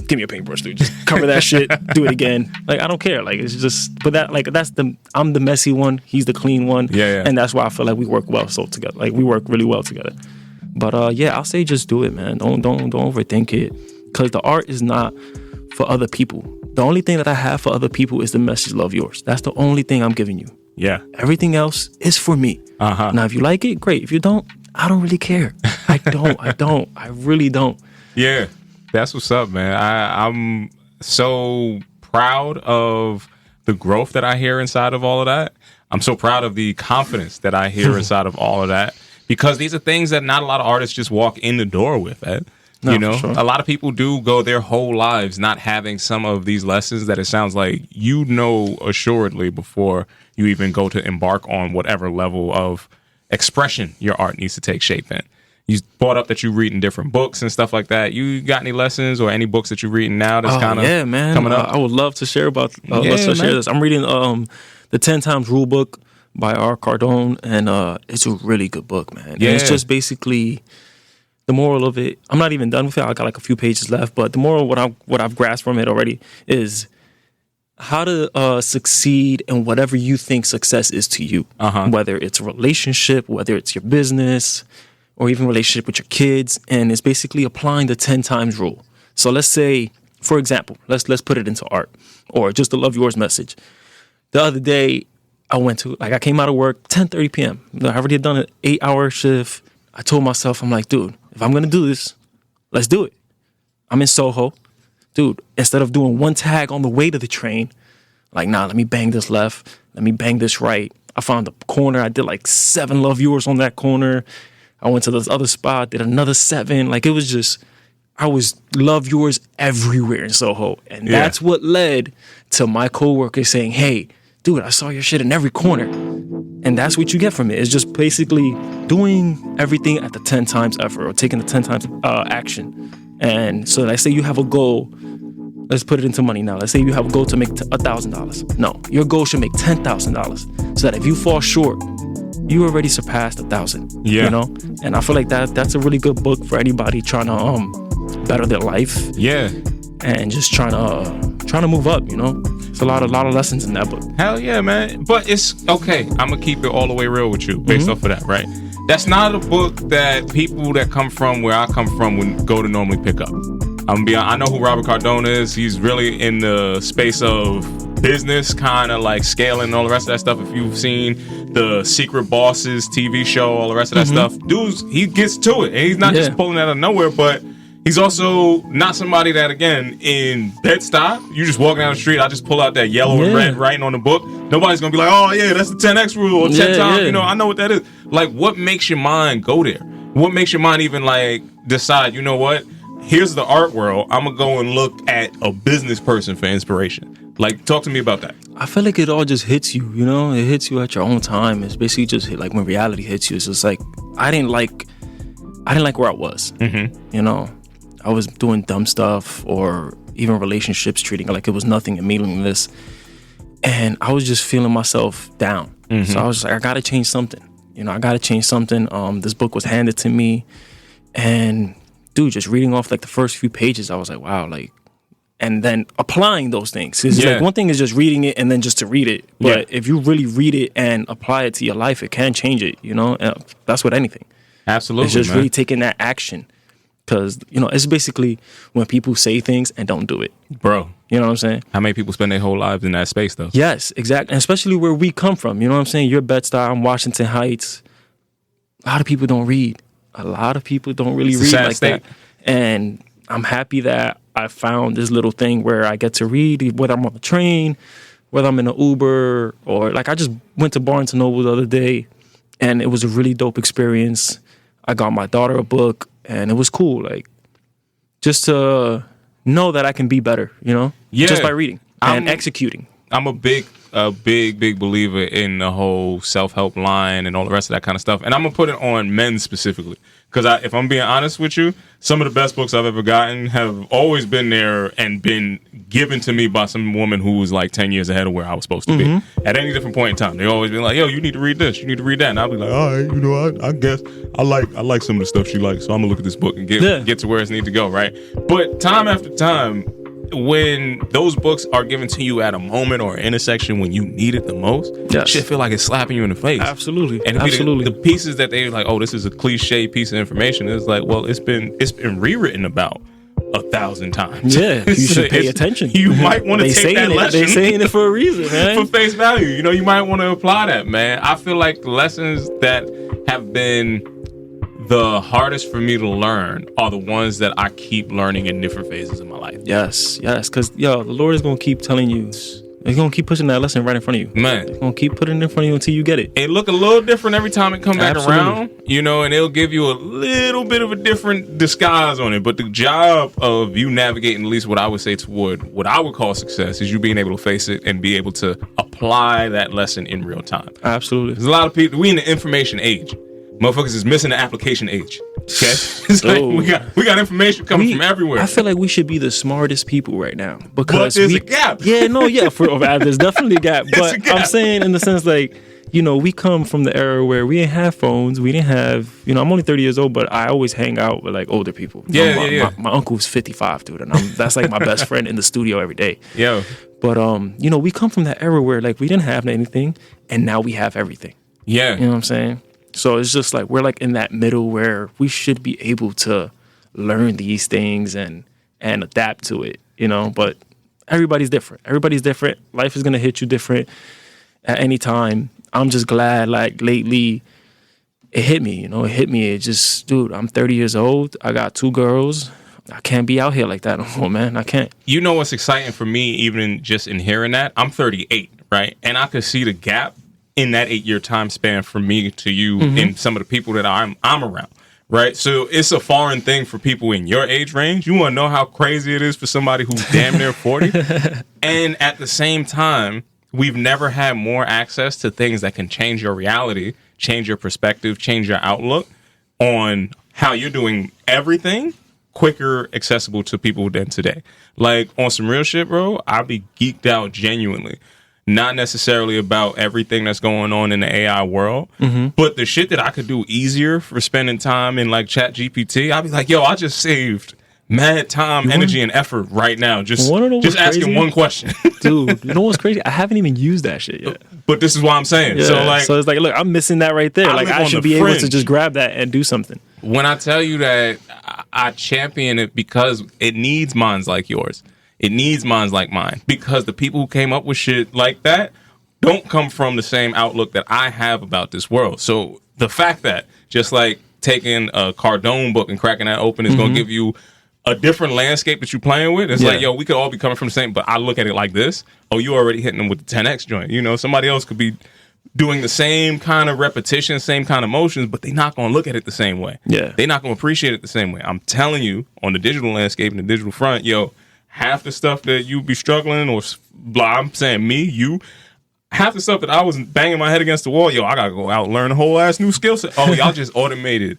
[SPEAKER 4] give me a paintbrush, dude. Just cover that shit. Do it again. Like, I don't care. Like, it's just, but I'm the messy one. He's the clean one. Yeah. And that's why I feel like we work well together. Like, we work really well together. But yeah, I'll say just do it, man. Don't overthink it. Because the art is not for other people. The only thing that I have for other people is the message, love yours. That's the only thing I'm giving you. Yeah. Everything else is for me. Now, if you like it, great. If you don't, I don't really care. I really don't.
[SPEAKER 6] Yeah. That's what's up, man. I'm so proud of the growth that I hear inside of all of that. I'm so proud of the confidence that I hear inside of all of that, because these are things that not a lot of artists just walk in the door with. No, sure. A lot of people do go their whole lives not having some of these lessons that it sounds like assuredly before you even go to embark on whatever level of expression your art needs to take shape in. You brought up that you reading different books and stuff like that. You got any lessons or any books that you're reading now that's kind of coming up?
[SPEAKER 4] I would love to share share this. I'm reading the 10 Times Rule book by R. Cardone, and it's a really good book, man. Yeah. And it's just basically the moral of it. I'm not even done with it. I got like a few pages left, but the moral, what I've grasped from it already, is how to succeed in whatever you think success is to you. Whether it's a relationship, whether it's your business, or even relationship with your kids. And it's basically applying the 10 times rule. So let's say, for example, let's put it into art, or just the love yours message. The other day, I came out of work 10:30 p.m. I already had done an 8-hour shift. I told myself, I'm like, dude, if I'm going to do this, let's do it. I'm in Soho. Dude, instead of doing one tag on the way to the train, like, nah, let me bang this left. Let me bang this right. I found a corner. I did like 7 love yours on that corner. I went to this other spot, did another 7. Like, it was just, I was love yours everywhere in Soho. And that's what led to my coworker saying, hey, dude, I saw your shit in every corner. And that's what you get from it. It's just basically doing everything at the 10 times effort, or taking the 10 times action. And so let's say you have a goal. Let's put it into money now. Let's say you have a goal to make $1,000. No, your goal should make $10,000. So that if you fall short, you already surpassed 1,000. Yeah. You know? And I feel like that's a really good book for anybody trying to better their life. Yeah. And just trying to move up, you know? It's a lot of lessons in that book.
[SPEAKER 6] Hell yeah, man. But it's okay. I'm gonna keep it all the way real with you based off of that, right? That's not a book that people that come from where I come from would go to normally pick up. I'm gonna be honest, I know who Robert Cardone is. He's really in the space of business, kind of like scaling and all the rest of that stuff. If you've seen the Secret Bosses TV show, all the rest of that stuff, dudes, he gets to it. And he's not just pulling out of nowhere, but he's also not somebody that, again, in Bed-Stuy, you just walking down the street, I just pull out that yellow and red writing on the book. Nobody's going to be like, oh, yeah, that's the 10X rule or 10 times. You know, I know what that is. Like, what makes your mind go there? What makes your mind even, like, decide, you know what? Here's the art world. I'm going to go and look at a business person for inspiration. Like, talk to me about that.
[SPEAKER 4] I feel like it all just hits you, you know? It hits you at your own time. It's basically just like when reality hits you. It's just like, I didn't like where I was, you know? I was doing dumb stuff, or even relationships, treating it like it was nothing and meaningless. And I was just feeling myself down. So I was just like, I got to change something. You know, I got to change something. This book was handed to me, And dude, just reading off like the first few pages, I was like, wow, like, and then applying those things. It's like one thing is just reading it and then just to read it. But if you really read it and apply it to your life, it can change it, you know? And that's with anything.
[SPEAKER 6] Absolutely,
[SPEAKER 4] it's just really taking that action. Because, you know, it's basically when people say things and don't do it.
[SPEAKER 6] Bro.
[SPEAKER 4] You know what I'm saying?
[SPEAKER 6] How many people spend their whole lives in that space, though?
[SPEAKER 4] Yes, exactly. And especially where we come from. You know what I'm saying? You're Bed-Stuy, I'm Washington Heights. A lot of people don't read. A lot of people don't really read like that. And I'm happy that I found this little thing where I get to read, whether I'm on the train, whether I'm in an Uber, or like I just went to Barnes & Noble the other day, and it was a really dope experience. I got my daughter a book, and it was cool. Like, just to know that I can be better, you know?
[SPEAKER 6] Yeah.
[SPEAKER 4] Just by reading and executing.
[SPEAKER 6] I'm a big believer in the whole self-help line and all the rest of that kind of stuff. And I'm going to put it on men specifically. Because if I'm being honest with you, some of the best books I've ever gotten have always been there and been given to me by some woman who was like 10 years ahead of where I was supposed to be. At any different point in time. They always been like, yo, you need to read this. You need to read that. And I'll be like, all right, you know, I guess I like some of the stuff she likes. So I'm going to look at this book and get to where it needs to go, right? But time after time, when those books are given to you at a moment or an intersection when you need it the most, shit feel like it's slapping you in the face.
[SPEAKER 4] Absolutely.
[SPEAKER 6] And the pieces that they're like, oh, this is a cliche piece of information. It's like, well, it's been rewritten about 1,000 times.
[SPEAKER 4] Yeah, you should pay attention.
[SPEAKER 6] You might want to take that lesson.
[SPEAKER 4] They're saying it for a reason, man.
[SPEAKER 6] For face value. You know, you might want to apply that, man. I feel like the lessons that have been the hardest for me to learn are the ones that I keep learning in different phases of my life.
[SPEAKER 4] Yes, because, the Lord is going to keep telling you. He's going to keep pushing that lesson right in front of you.
[SPEAKER 6] Man.
[SPEAKER 4] He's going to keep putting it in front of you until you get it.
[SPEAKER 6] It look a little different every time it comes back around, you know, and it'll give you a little bit of a different disguise on it. But the job of you navigating, at least what I would say toward what I would call success, is you being able to face it and be able to apply that lesson in real time.
[SPEAKER 4] Absolutely.
[SPEAKER 6] There's a lot of people, we in the information age. Motherfuckers is missing the application age. Okay? It's like we got information coming from everywhere.
[SPEAKER 4] I feel like we should be the smartest people right now. Because
[SPEAKER 6] there's a gap.
[SPEAKER 4] Yeah, there's definitely a gap. But I'm saying in the sense like, you know, we come from the era where we didn't have phones. We didn't have, you know, I'm only 30 years old, but I always hang out with like older people. My uncle's 55, dude. And that's like my best friend in the studio every day.
[SPEAKER 6] Yo.
[SPEAKER 4] But, you know, we come from that era where like we didn't have anything and now we have everything.
[SPEAKER 6] Yeah.
[SPEAKER 4] You know what I'm saying? So it's just like we're like in that middle where we should be able to learn these things and adapt to it, you know, but everybody's different. Life is going to hit you different at any time. I'm just glad like lately it hit me, you know, It just, dude, I'm 30 years old. I got 2 girls. I can't be out here like that no more, man. I can't. You
[SPEAKER 6] know what's exciting for me, even just in hearing that? I'm 38, right? And I could see the gap in that 8-year time span from me to you and some of the people that I'm around, right? So it's a foreign thing for people in your age range. You want to know how crazy it is for somebody who's damn near 40? And at the same time, we've never had more access to things that can change your reality, change your perspective, change your outlook on how you're doing everything quicker, accessible to people than today. Like on some real shit, bro, I'll be geeked out genuinely. Not necessarily about everything that's going on in the AI world, but the shit that I could do easier for spending time in like Chat GPT, I'd be like, yo, I just saved mad time, energy, and effort right now. Just asking one question.
[SPEAKER 4] Dude, you know what's crazy? I haven't even used that shit yet.
[SPEAKER 6] But this is what I'm saying.
[SPEAKER 4] Yeah. So it's like, look, I'm missing that right there. I should be able to just grab that and do something.
[SPEAKER 6] When I tell you that I champion it because it needs minds like yours. It needs minds like mine, because the people who came up with shit like that don't come from the same outlook that I have about this world. So the fact that just like taking a Cardone book and cracking that open is going to give you a different landscape that you're playing with. It's like, yo, we could all be coming from the same, but I look at it like this. Oh, you already hitting them with the 10X joint. You know, somebody else could be doing the same kind of repetition, same kind of motions, but they're not going to look at it the same way.
[SPEAKER 4] Yeah.
[SPEAKER 6] They're not going to appreciate it the same way. I'm telling you, on the digital landscape and the digital front, yo, half the stuff that you be struggling or I'm saying me, you, half the stuff that I was banging my head against the wall, yo, I got to go out and learn a whole ass new skill set. Oh, y'all just automated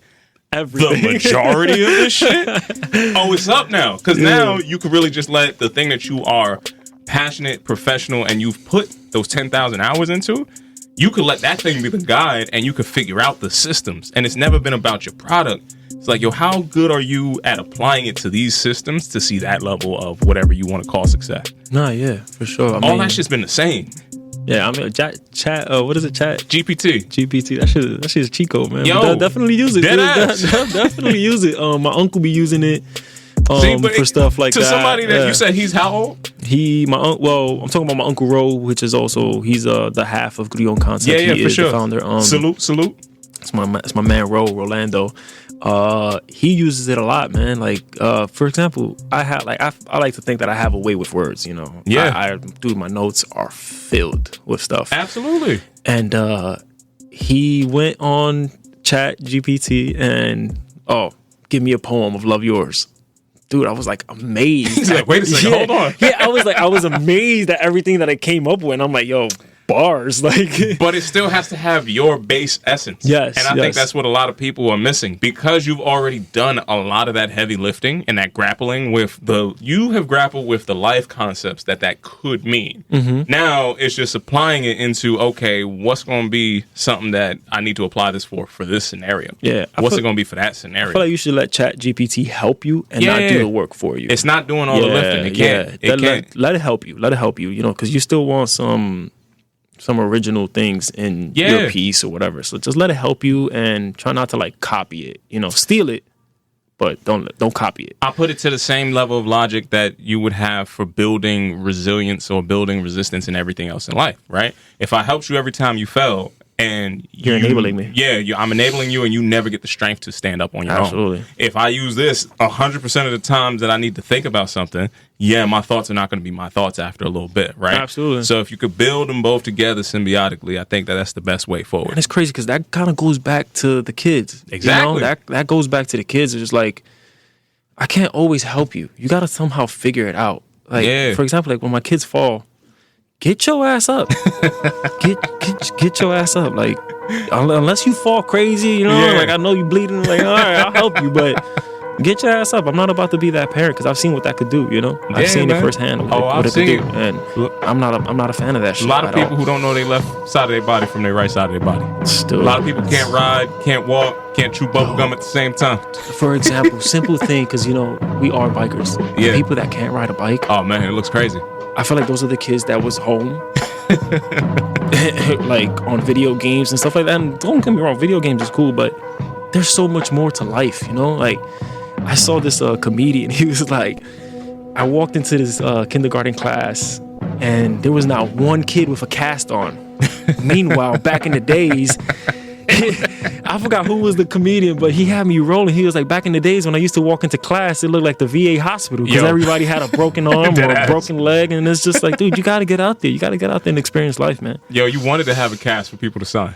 [SPEAKER 6] everything. The majority of this shit. Oh, it's up now. Because now you can really just let the thing that you are passionate, professional, and you've put those 10,000 hours into, you could let that thing be the guide and you could figure out the systems. And it's never been about your product. It's like, yo, how good are you at applying it to these systems to see that level of whatever you want to call success?
[SPEAKER 4] Nah, yeah, for sure.
[SPEAKER 6] All that shit's been the same.
[SPEAKER 4] Yeah, I mean, chat. What is it? Chat
[SPEAKER 6] GPT.
[SPEAKER 4] GPT. That shit's cheat code, man.
[SPEAKER 6] Yo,
[SPEAKER 4] definitely use it.
[SPEAKER 6] Dead ass.
[SPEAKER 4] Definitely use it. My uncle be using it for stuff like
[SPEAKER 6] to
[SPEAKER 4] that.
[SPEAKER 6] To somebody that you said he's how old?
[SPEAKER 4] I'm talking about my uncle Ro, which is also he's the half of Grullon Concepts.
[SPEAKER 6] Yeah,
[SPEAKER 4] he
[SPEAKER 6] for
[SPEAKER 4] is
[SPEAKER 6] sure.
[SPEAKER 4] The founder.
[SPEAKER 6] Salute.
[SPEAKER 4] It's my man Rolando. He uses it a lot, man. Like, for example, I like to think that I have a way with words, you know.
[SPEAKER 6] Yeah.
[SPEAKER 4] Dude, my notes are filled with stuff.
[SPEAKER 6] Absolutely.
[SPEAKER 4] And he went on Chat GPT and give me a poem of Love Yours. Dude, I was like amazed.
[SPEAKER 6] He's like, wait a second, hold on.
[SPEAKER 4] Yeah, I was amazed at everything that it came up with. And I'm like, yo, bars, like.
[SPEAKER 6] But it still has to have your base essence.
[SPEAKER 4] Yes,
[SPEAKER 6] and I think that's what a lot of people are missing, because you've already done a lot of that heavy lifting and that grappling with you have grappled with the life concepts that could mean.
[SPEAKER 4] Mm-hmm.
[SPEAKER 6] Now it's just applying it into, okay, what's going to be something that I need to apply this for this scenario?
[SPEAKER 4] Yeah,
[SPEAKER 6] what's it going to be for that scenario?
[SPEAKER 4] I feel like you should let Chat GPT help you and not do the work for you.
[SPEAKER 6] It's not doing all the lifting. It can't.
[SPEAKER 4] Yeah.
[SPEAKER 6] It can't.
[SPEAKER 4] Let it help you. Let it help you. You know, because you still want some original things in your piece or whatever. So just let it help you and try not to like copy it. You know, steal it, but don't copy it.
[SPEAKER 6] I put it to the same level of logic that you would have for building resilience or building resistance and everything else in life, right? If I helped you every time you fell, and
[SPEAKER 4] you're enabling me.
[SPEAKER 6] Yeah, I'm enabling you, and you never get the strength to stand up on your own. If I use this 100% of the times that I need to think about something, my thoughts are not going to be my thoughts after a little bit, right?
[SPEAKER 4] Absolutely.
[SPEAKER 6] So if you could build them both together symbiotically, I think that's the best way forward.
[SPEAKER 4] And it's crazy because that kind of goes back to the kids.
[SPEAKER 6] Exactly.
[SPEAKER 4] You know? That goes back to the kids. It's just like, I can't always help you. You got to somehow figure it out. Like, for example, like when my kids fall, get your ass up. get your ass up. Like, unless you fall crazy, you know, like I know you bleeding. Like, all right, I'll help you, but get your ass up. I'm not about to be that parent because I've seen what that could do. You know, I've seen it firsthand. What it could do, and I'm not a fan of that shit.
[SPEAKER 6] A lot of people who don't know their left side of their body from their right side of their body.
[SPEAKER 4] Still,
[SPEAKER 6] a lot of people can't ride, can't walk, can't chew bubble gum at the same time.
[SPEAKER 4] For example, simple thing, because you know we are bikers.
[SPEAKER 6] Yeah.
[SPEAKER 4] People that can't ride a bike.
[SPEAKER 6] Oh man, it looks crazy.
[SPEAKER 4] I feel like those are the kids that was home, like on video games and stuff like that. And don't get me wrong, video games is cool, but there's so much more to life, you know? Like, I saw this comedian. He was like, I walked into this kindergarten class, and there was not one kid with a cast on. Meanwhile, back in the days, I forgot who was the comedian, but he had me rolling. He was like, back in the days when I used to walk into class, it looked like the VA hospital because everybody had a broken arm or a broken leg. And it's just like, dude, you got to get out there. You got to get out there and experience life, man.
[SPEAKER 6] Yo, you wanted to have a cast for people to sign.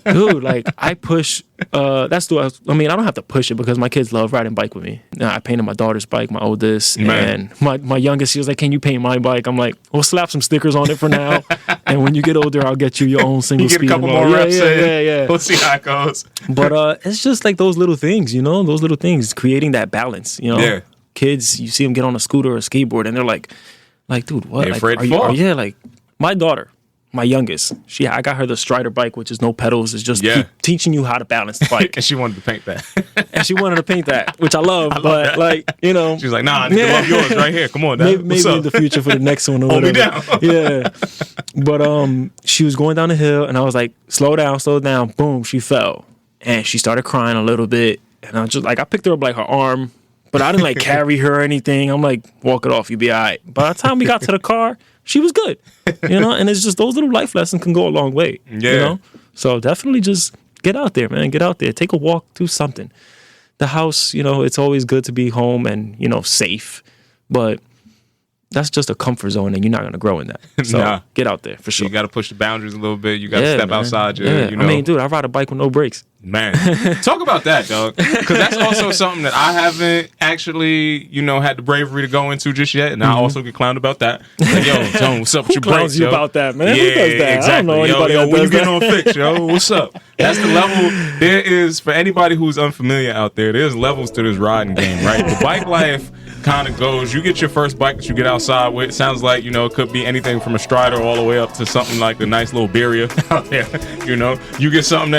[SPEAKER 4] Dude, like I push, I don't have to push it because my kids love riding bike with me. Now, I painted my daughter's bike, my oldest, and my youngest, she was like, can you paint my bike? I'm like, we'll slap some stickers on it for now. And when you get older, I'll get you your own single speed.
[SPEAKER 6] You get a couple more reps in.
[SPEAKER 4] Yeah.
[SPEAKER 6] We'll see how it goes.
[SPEAKER 4] But it's just like those little things, you know, creating that balance, you know.
[SPEAKER 6] Yeah.
[SPEAKER 4] Kids, you see them get on a scooter or a skateboard and they're like, dude, what?
[SPEAKER 6] They're
[SPEAKER 4] like,
[SPEAKER 6] afraid to fall.
[SPEAKER 4] Like my daughter, my youngest, I got her the Strider bike, which is no pedals. It's just teaching you how to balance the bike.
[SPEAKER 6] And she wanted to paint that.
[SPEAKER 4] Which I love. But like, you know.
[SPEAKER 6] She was like, nah, I need to love yours right here. Come on, Dad.
[SPEAKER 4] Maybe in the future for the next one or
[SPEAKER 6] Hold
[SPEAKER 4] whatever.
[SPEAKER 6] me down.
[SPEAKER 4] Yeah. But she was going down the hill and I was like, slow down. Boom, she fell. And she started crying a little bit. And I was just like, I picked her up like her arm, but I didn't like carry her or anything. I'm like, walk it off, you'll be all right. By the time we got to the car, she was good. You know, and it's just those little life lessons can go a long way.
[SPEAKER 6] Yeah.
[SPEAKER 4] You know? So definitely just get out there, man. Get out there. Take a walk, do something. The house, you know, it's always good to be home and, you know, safe. But that's just a comfort zone and you're not going to grow in that. So get out there for sure.
[SPEAKER 6] You got to push the boundaries a little bit. You got to step outside your, you know.
[SPEAKER 4] I mean, dude, I ride a bike with no brakes.
[SPEAKER 6] Man, talk about that, dog. Because that's also something that I haven't actually, you know, had the bravery to go into just yet. And I also get clowned about that. Like, yo, Tone, what's up with your brakes,
[SPEAKER 4] you about that, man?
[SPEAKER 6] Yeah,
[SPEAKER 4] Who does that?
[SPEAKER 6] exactly.
[SPEAKER 4] I don't know anybody that
[SPEAKER 6] when
[SPEAKER 4] does
[SPEAKER 6] you getting on fix, yo, what's up? That's the level. There is, for anybody who's unfamiliar out there, there's levels to this riding game, right? The bike life kind of goes, you get your first bike that you get outside with. It sounds like, you know, it could be anything from a Strider all the way up to something like the nice little Beria out there. You know, you get something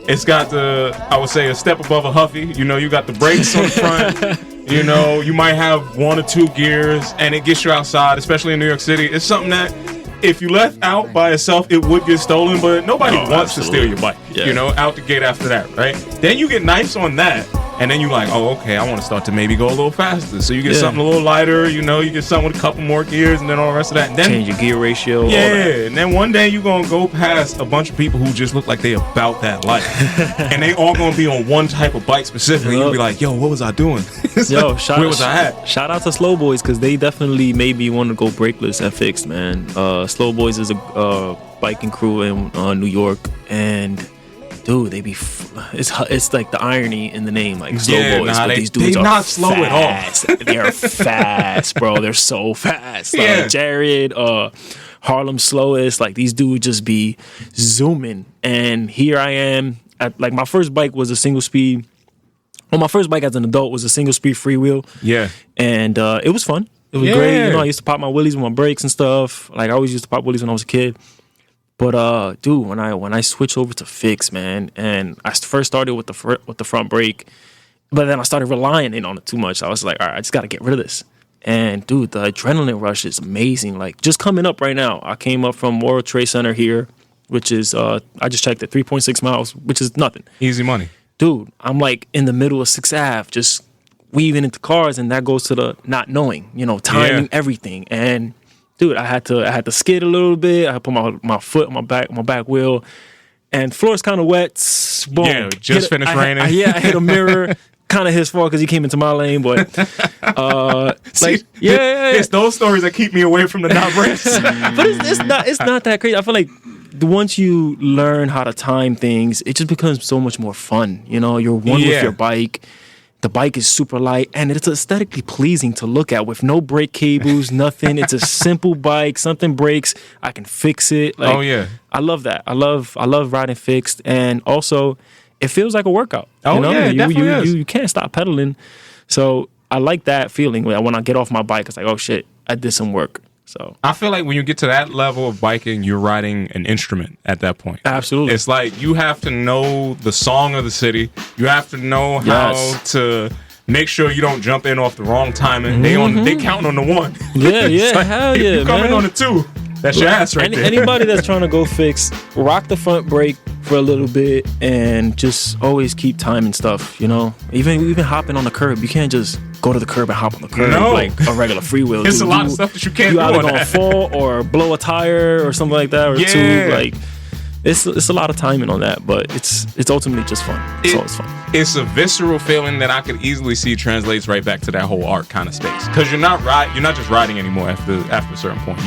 [SPEAKER 6] it's got just I would say a step above a Huffy. You know, you got the brakes on the front. You know, you might have 1 or 2 gears, and it gets you outside, especially in New York City. It's something that if you left out by itself, it would get stolen, but nobody wants to steal your bike. Yeah. You know, out the gate after that, right? Then you get nice on that. And then you're like, oh, okay, I want to start to maybe go a little faster. So you get something a little lighter, you know, you get something with a couple more gears and then all the rest of that. And then,
[SPEAKER 4] change your gear ratio.
[SPEAKER 6] Yeah,
[SPEAKER 4] all that.
[SPEAKER 6] and then one day you're going to go past a bunch of people who just look like they about that life. And they all going to be on one type of bike specifically. You'll be like, yo, what was I doing?
[SPEAKER 4] Yo,
[SPEAKER 6] where was I at?
[SPEAKER 4] Shout out to Slow Boys, because they definitely made me want to go brakeless and fixed, man. Slow Boys is a biking crew in New York, and dude, they be it's like the irony in the name, like Slow Boys, but these dudes are not slow fast. At all. They're fast, bro. They're so fast. Like Jared, Harlem Slowest, like these dudes just be zooming. And here I am like my first bike was a single speed. Well, my first bike as an adult was a single speed freewheel. Yeah, and it was fun. It was great. You know, I used to pop my wheelies with my brakes and stuff. Like I always used to pop wheelies when I was a kid. But dude, when I switched over to fixed, man, and I first started with the front brake, but then I started relying on it too much. I was like, all right, I just got to get rid of this. And dude, the adrenaline rush is amazing. Like just coming up right now, I came up from World Trade Center here, which is I just checked it, 3.6 miles, which is nothing.
[SPEAKER 6] Easy money. Dude,
[SPEAKER 4] I'm like in the middle of 6th Ave, just weaving into cars, and that goes to the not knowing, you know, timing everything. And dude, I had to skid a little bit. I had to put my foot on my back wheel, and floor's kind of wet. Boom.
[SPEAKER 6] Yeah, just finished raining.
[SPEAKER 4] I hit a mirror. Kind of his fault because he came into my lane, but
[SPEAKER 6] it's those stories that keep me away from the not race.
[SPEAKER 4] But it's not that crazy. I feel like once you learn how to time things, it just becomes so much more fun. You know, you're one with your bike. The bike is super light, and it's aesthetically pleasing to look at with no brake cables, nothing. It's a simple bike. Something breaks, I can fix it. Like, I love that. I love riding fixed, and also it feels like a workout. You know?
[SPEAKER 6] It definitely is.
[SPEAKER 4] You can't stop pedaling. So I like that feeling when I get off my bike. It's like, oh shit, I did some work. So
[SPEAKER 6] I feel like when you get to that level of biking, you're riding an instrument at that point.
[SPEAKER 4] Absolutely.
[SPEAKER 6] It's like you have to know the song of the city. You have to know how to make sure you don't jump in off the wrong timing. They count on the 1.
[SPEAKER 4] Yeah, like, hell yeah,
[SPEAKER 6] you come in on the 2. That's your ass right there.
[SPEAKER 4] Anybody that's trying to go fix, rock the front brake for a little bit and just always keep timing stuff, you know? Even hopping on the curb, you can't just go to the curb and hop on the curb like a regular freewheel.
[SPEAKER 6] It's a lot of stuff that you can't do.
[SPEAKER 4] You either gonna fall or blow a tire or something like that, or two. Like it's a lot of timing on that, but it's ultimately just fun. It's always fun.
[SPEAKER 6] It's a visceral feeling that I could easily see translates right back to that whole art kind of space. Because you're not just riding anymore after a certain point.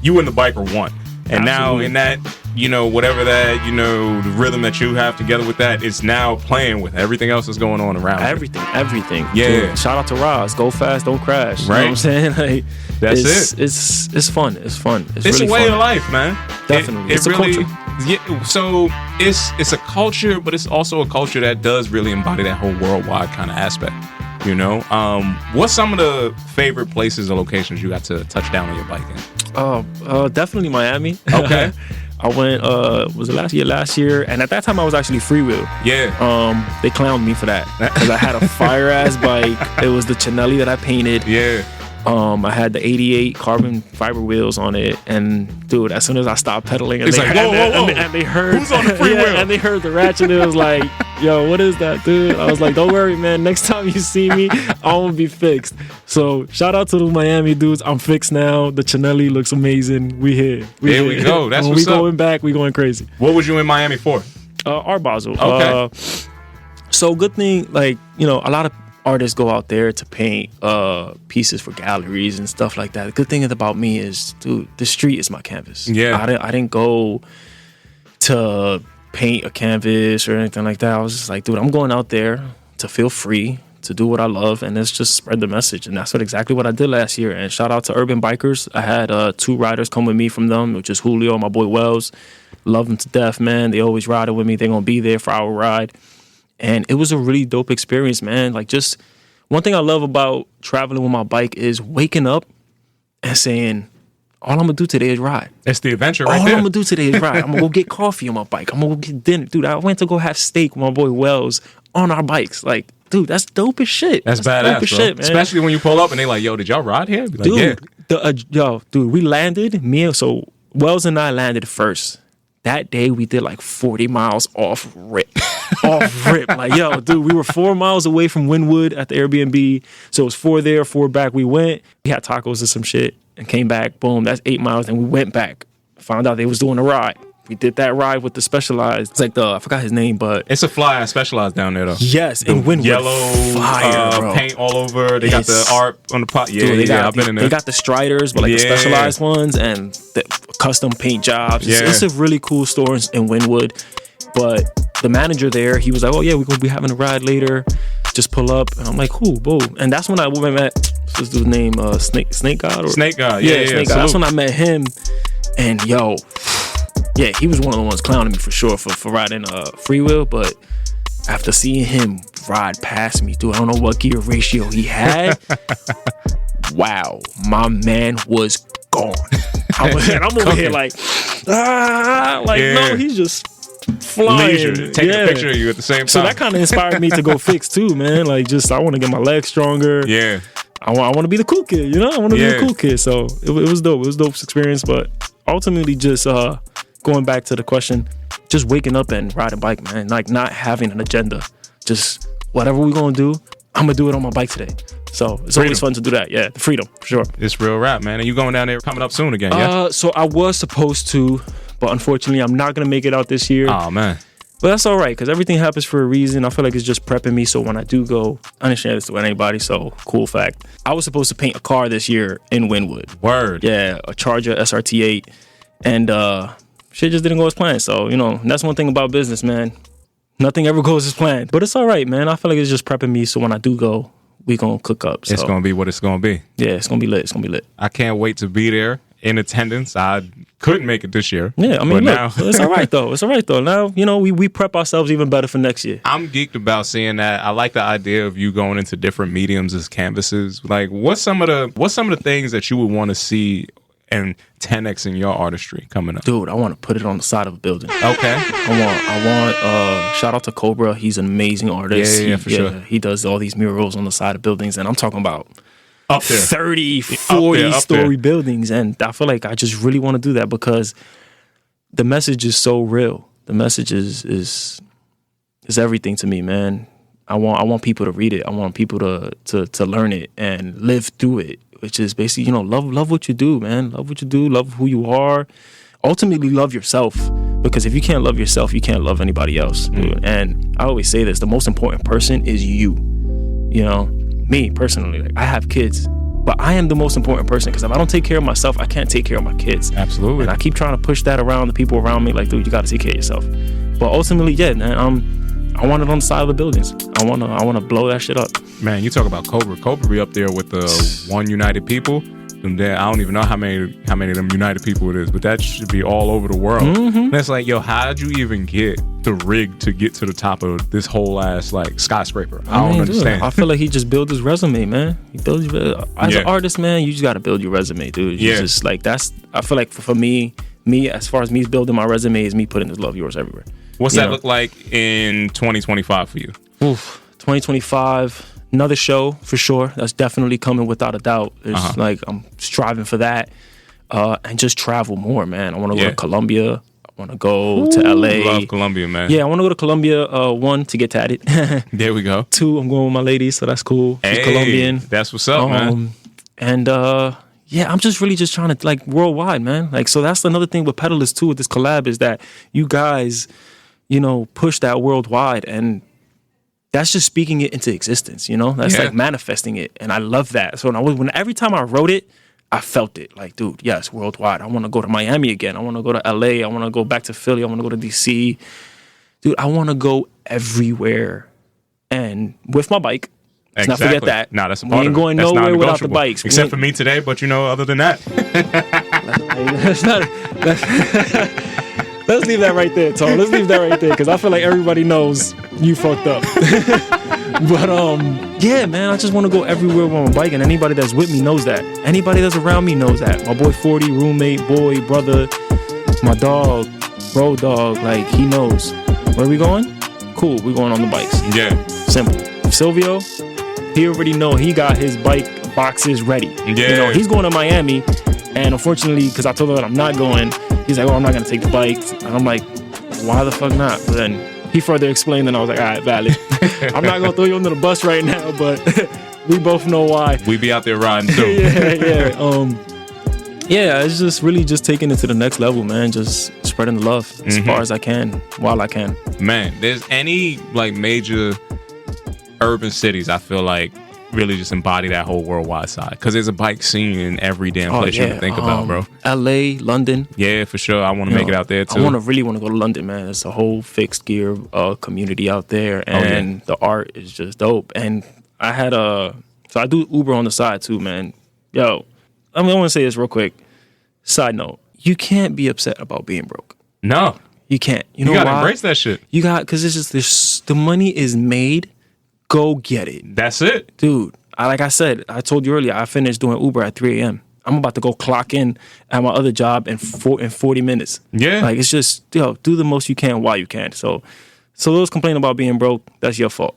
[SPEAKER 6] You and the bike are one. And now in that, you know, whatever that, you know, the rhythm that you have together with that is now playing with everything else that's going on around
[SPEAKER 4] everything.
[SPEAKER 6] Yeah.
[SPEAKER 4] Dude, shout out to Roz. Go fast, don't crash.
[SPEAKER 6] Right.
[SPEAKER 4] You know what I'm saying? Like,
[SPEAKER 6] that's it.
[SPEAKER 4] It's fun. It's fun. It's
[SPEAKER 6] really
[SPEAKER 4] a
[SPEAKER 6] way
[SPEAKER 4] fun.
[SPEAKER 6] of life, man.
[SPEAKER 4] Definitely. It's
[SPEAKER 6] really,
[SPEAKER 4] a culture.
[SPEAKER 6] Yeah, so it's a culture, but it's also a culture that does really embody that whole worldwide kind of aspect. You know, what's some of the favorite places or locations you got to touch down on your bike in?
[SPEAKER 4] Definitely Miami.
[SPEAKER 6] Okay.
[SPEAKER 4] I went, was it last year? And at that time I was actually freewheel.
[SPEAKER 6] Yeah.
[SPEAKER 4] They clowned me for that because I had a fire ass bike. It was the Chinelli that I painted.
[SPEAKER 6] Yeah.
[SPEAKER 4] I had the 88 carbon fiber wheels on it, and dude, as soon as I stopped pedaling, and they heard
[SPEAKER 6] who's on the free wheel,
[SPEAKER 4] and they heard the ratchet, it was like, yo, what is that, dude? I was like, don't worry, man. Next time you see me, I'm gonna be fixed. So shout out to the Miami dudes. I'm fixed now. The Chinelli looks amazing. We here.
[SPEAKER 6] There we go. That's what's up.
[SPEAKER 4] We going back. We going crazy.
[SPEAKER 6] What was you in Miami for?
[SPEAKER 4] Art Basel.
[SPEAKER 6] Okay.
[SPEAKER 4] So good thing, like, you know, a lot of artists go out there to paint pieces for galleries and stuff like that. The good thing about me is, dude, the street is my canvas.
[SPEAKER 6] Yeah.
[SPEAKER 4] I didn't go to paint a canvas or anything like that. I was just like, dude, I'm going out there to feel free, to do what I love, and let's just spread the message. And that's exactly what I did last year. And shout out to Urban Bikers. I had 2 riders come with me from them, which is Julio and my boy Wells. Love them to death, man. They always ride with me. They're going to be there for our ride. And it was a really dope experience, man. Like, just one thing I love about traveling with my bike is waking up and saying, all I'm gonna do today is ride.
[SPEAKER 6] It's the adventure
[SPEAKER 4] All
[SPEAKER 6] right
[SPEAKER 4] I'm
[SPEAKER 6] there.
[SPEAKER 4] gonna do today is ride. I'm gonna go get coffee on my bike. I'm gonna go get dinner. Dude, I went to go have steak with my boy Wells on our bikes. Like, dude, that's dope as shit.
[SPEAKER 6] That's
[SPEAKER 4] dope
[SPEAKER 6] badass,
[SPEAKER 4] as
[SPEAKER 6] bro.
[SPEAKER 4] shit, man.
[SPEAKER 6] Especially when you pull up and they like, yo, did y'all ride here? Be like,
[SPEAKER 4] Dude,
[SPEAKER 6] yeah.
[SPEAKER 4] dude, we landed. So Wells and I landed first. That day we did like 40 miles off rip. Off rip. Like, yo, dude, we were 4 miles away from Wynwood at the Airbnb. So it was 4 there, 4 back. We went, we had tacos and some shit and came back. Boom, that's 8 miles. And we went back. Found out they was doing a ride. We did that ride with the Specialized. It's like I forgot his name, but
[SPEAKER 6] It's a fly Specialized down there though.
[SPEAKER 4] yes, in Wynwood.
[SPEAKER 6] Yellow
[SPEAKER 4] fire, bro.
[SPEAKER 6] paint all over. They got the
[SPEAKER 4] It's-
[SPEAKER 6] art on the pot. Yeah,
[SPEAKER 4] Dude,
[SPEAKER 6] I've been in there.
[SPEAKER 4] They got the Striders, but like the
[SPEAKER 6] Yeah.
[SPEAKER 4] Specialized ones and the custom paint jobs.
[SPEAKER 6] Yeah.
[SPEAKER 4] It's a really cool store in Wynwood. But the manager there, he was like, "Oh yeah, we're gonna be having a ride later. Just pull up." And I'm like, "Cool, boom." And that's when I met what's this dude's name, Snake God or
[SPEAKER 6] Snake God. Yeah,
[SPEAKER 4] Snake God. That's when I met him. And yo, yeah, he was one of the ones clowning me for sure for riding freewheel. But after seeing him ride past me, dude, I don't know what gear ratio he had. Wow, my man was gone. I'm over here like,
[SPEAKER 6] Yeah.
[SPEAKER 4] no, he's just flying.
[SPEAKER 6] Leisure. Taking a picture of you at the same time.
[SPEAKER 4] So that kind of inspired me to go fix too, man. Like, just I want to get my legs stronger.
[SPEAKER 6] Yeah.
[SPEAKER 4] I want to be the cool kid, you know? I want to be
[SPEAKER 6] Yeah.
[SPEAKER 4] the cool kid. So it was dope. It was a dope experience. But ultimately, just going back to the question, just waking up and riding bike, man. Like, not having an agenda. Just whatever we're going to do, I'm going to do it on my bike today. So it's always fun to do that. Yeah, the freedom, for sure.
[SPEAKER 6] It's real rap, man. And you going down there coming up soon again, yeah?
[SPEAKER 4] So I was supposed to, but unfortunately, I'm not going to make it out this year.
[SPEAKER 6] Oh, man.
[SPEAKER 4] But that's all right, because everything happens for a reason. I feel like it's just prepping me, so when I do go, I understand this to anybody, so cool fact. I was supposed to paint a car this year in Wynwood.
[SPEAKER 6] Word.
[SPEAKER 4] Yeah, a Charger SRT8, and shit just didn't go as planned. So, that's one thing about business, man. Nothing ever goes as planned. But it's all right, man. I feel like it's just prepping me, so when I do go, we gonna cook up. So,
[SPEAKER 6] It's going to be what it's going to be.
[SPEAKER 4] yeah, it's gonna be lit. It's gonna be lit.
[SPEAKER 6] I can't wait to be there in attendance. I couldn't make it this year.
[SPEAKER 4] Yeah, I mean,
[SPEAKER 6] but
[SPEAKER 4] look,
[SPEAKER 6] now
[SPEAKER 4] it's all right though. It's all right though. Now, we prep ourselves even better for next year.
[SPEAKER 6] I'm geeked about seeing that. I like the idea of you going into different mediums as canvases. Like, what's some of the things that you would want to see and 10x in your artistry coming up?
[SPEAKER 4] Dude, I want to put it on the side of a building.
[SPEAKER 6] Okay.
[SPEAKER 4] I want shout out to Cobra. He's an amazing artist.
[SPEAKER 6] Yeah, for sure.
[SPEAKER 4] He does all these murals on the side of buildings, and I'm talking about
[SPEAKER 6] Up there.
[SPEAKER 4] 30, 40
[SPEAKER 6] up
[SPEAKER 4] story
[SPEAKER 6] there.
[SPEAKER 4] buildings. And I feel like I just really want to do that because the message is so real. The message is everything to me, man. I want people to read it. I want people to learn it and live through it, which is basically, love what you do, man. Love what you do, love who you are. Ultimately, love yourself, because if you can't love yourself, you can't love anybody else. Dude. And I always say this, the most important person is you. Me personally, like, I have kids, but I am the most important person, because if I don't take care of myself, I can't take care of my kids.
[SPEAKER 6] Absolutely.
[SPEAKER 4] And I keep trying to push that around the people around me, like, dude, you got to take care of yourself. But ultimately, yeah, man, I want it on the side of the buildings. I want to blow that shit up.
[SPEAKER 6] Man, you talk about Cobra. Cobra be up there with the One United People. Them there, I don't even know how many of them United People it is, but that should be all over the world. And it's like, yo, how'd you even get the rig to get to the top of this whole ass like skyscraper? I don't understand.
[SPEAKER 4] Dude, I feel like he just built his resume, man. As an artist, man, you just got to build your resume, dude. You just like I feel like for me, as far as me building my resume, is me putting this love yours everywhere.
[SPEAKER 6] What's that look like in 2025 for you?
[SPEAKER 4] 2025. Another show for sure. That's definitely coming without a doubt. It's like I'm striving for that, and just travel more, man. I want to go to Colombia. I want to go to LA.
[SPEAKER 6] Love Colombia, man.
[SPEAKER 4] Yeah, I want to go to Colombia. 1, to get tatted.
[SPEAKER 6] There we go.
[SPEAKER 4] 2, I'm going with my lady, so that's cool. She's
[SPEAKER 6] Hey,
[SPEAKER 4] Colombian.
[SPEAKER 6] that's what's up, man.
[SPEAKER 4] And I'm just really just trying to like worldwide, man. Like, so that's another thing with Pedalas too with this collab is that you guys, push that worldwide, and that's just speaking it into existence, That's like manifesting it, and I love that. So every time I wrote it, I felt it. Like, dude, yes, worldwide. I want to go to Miami again. I want to go to LA. I want to go back to Philly. I want to go to DC. Dude, I want to go everywhere, and with my bike. Let's not forget that.
[SPEAKER 6] No, that's a part
[SPEAKER 4] we ain't
[SPEAKER 6] of it.
[SPEAKER 4] going
[SPEAKER 6] That's
[SPEAKER 4] nowhere without the
[SPEAKER 6] non-negotiable.
[SPEAKER 4] bikes.
[SPEAKER 6] Except for me today, but other than that.
[SPEAKER 4] Let's leave that right there, Tom. Let's leave that right there because I feel like everybody knows you fucked up. But yeah, man, I just want to go everywhere with my bike, and anybody that's with me knows that. Anybody that's around me knows that. My boy 40, roommate, boy, brother, my dog, road dog, like he knows. Where we going? Cool, we going on the bikes.
[SPEAKER 6] Yeah.
[SPEAKER 4] Simple. Silvio, he already know he got his bike boxes ready.
[SPEAKER 6] Yeah.
[SPEAKER 4] You know, he's going to Miami, and unfortunately, because I told him that I'm not going, he's like, oh, I'm not going to take the bikes. And I'm like, why the fuck not? But then he further explained, and I was like, all right, valid. I'm not going to throw you under the bus right now, but we both know why.
[SPEAKER 6] We be out there riding too.
[SPEAKER 4] Yeah, it's just really just taking it to the next level, man. Just spreading the love as far as I can, while I can.
[SPEAKER 6] Man, there's any like major urban cities I feel like really just embody that whole worldwide side, because there's a bike scene in every damn place you can think about, bro.
[SPEAKER 4] LA, London.
[SPEAKER 6] Yeah, for sure. I want to make it out there too.
[SPEAKER 4] I really want to go to London, man. It's a whole fixed gear community out there, and the art is just dope. And I had so I do Uber on the side too, man. Yo, I want to say this real quick. Side note, you can't be upset about being broke.
[SPEAKER 6] No.
[SPEAKER 4] You can't. You know
[SPEAKER 6] gotta
[SPEAKER 4] why?
[SPEAKER 6] embrace that shit.
[SPEAKER 4] You got, because it's just this, the money is made. Go get it.
[SPEAKER 6] That's it.
[SPEAKER 4] Dude, like I said, I told you earlier, I finished doing Uber at 3 a.m. I'm about to go clock in at my other job in 40 minutes.
[SPEAKER 6] Yeah.
[SPEAKER 4] Like, it's just, do the most you can while you can. So those complaining about being broke, that's your fault.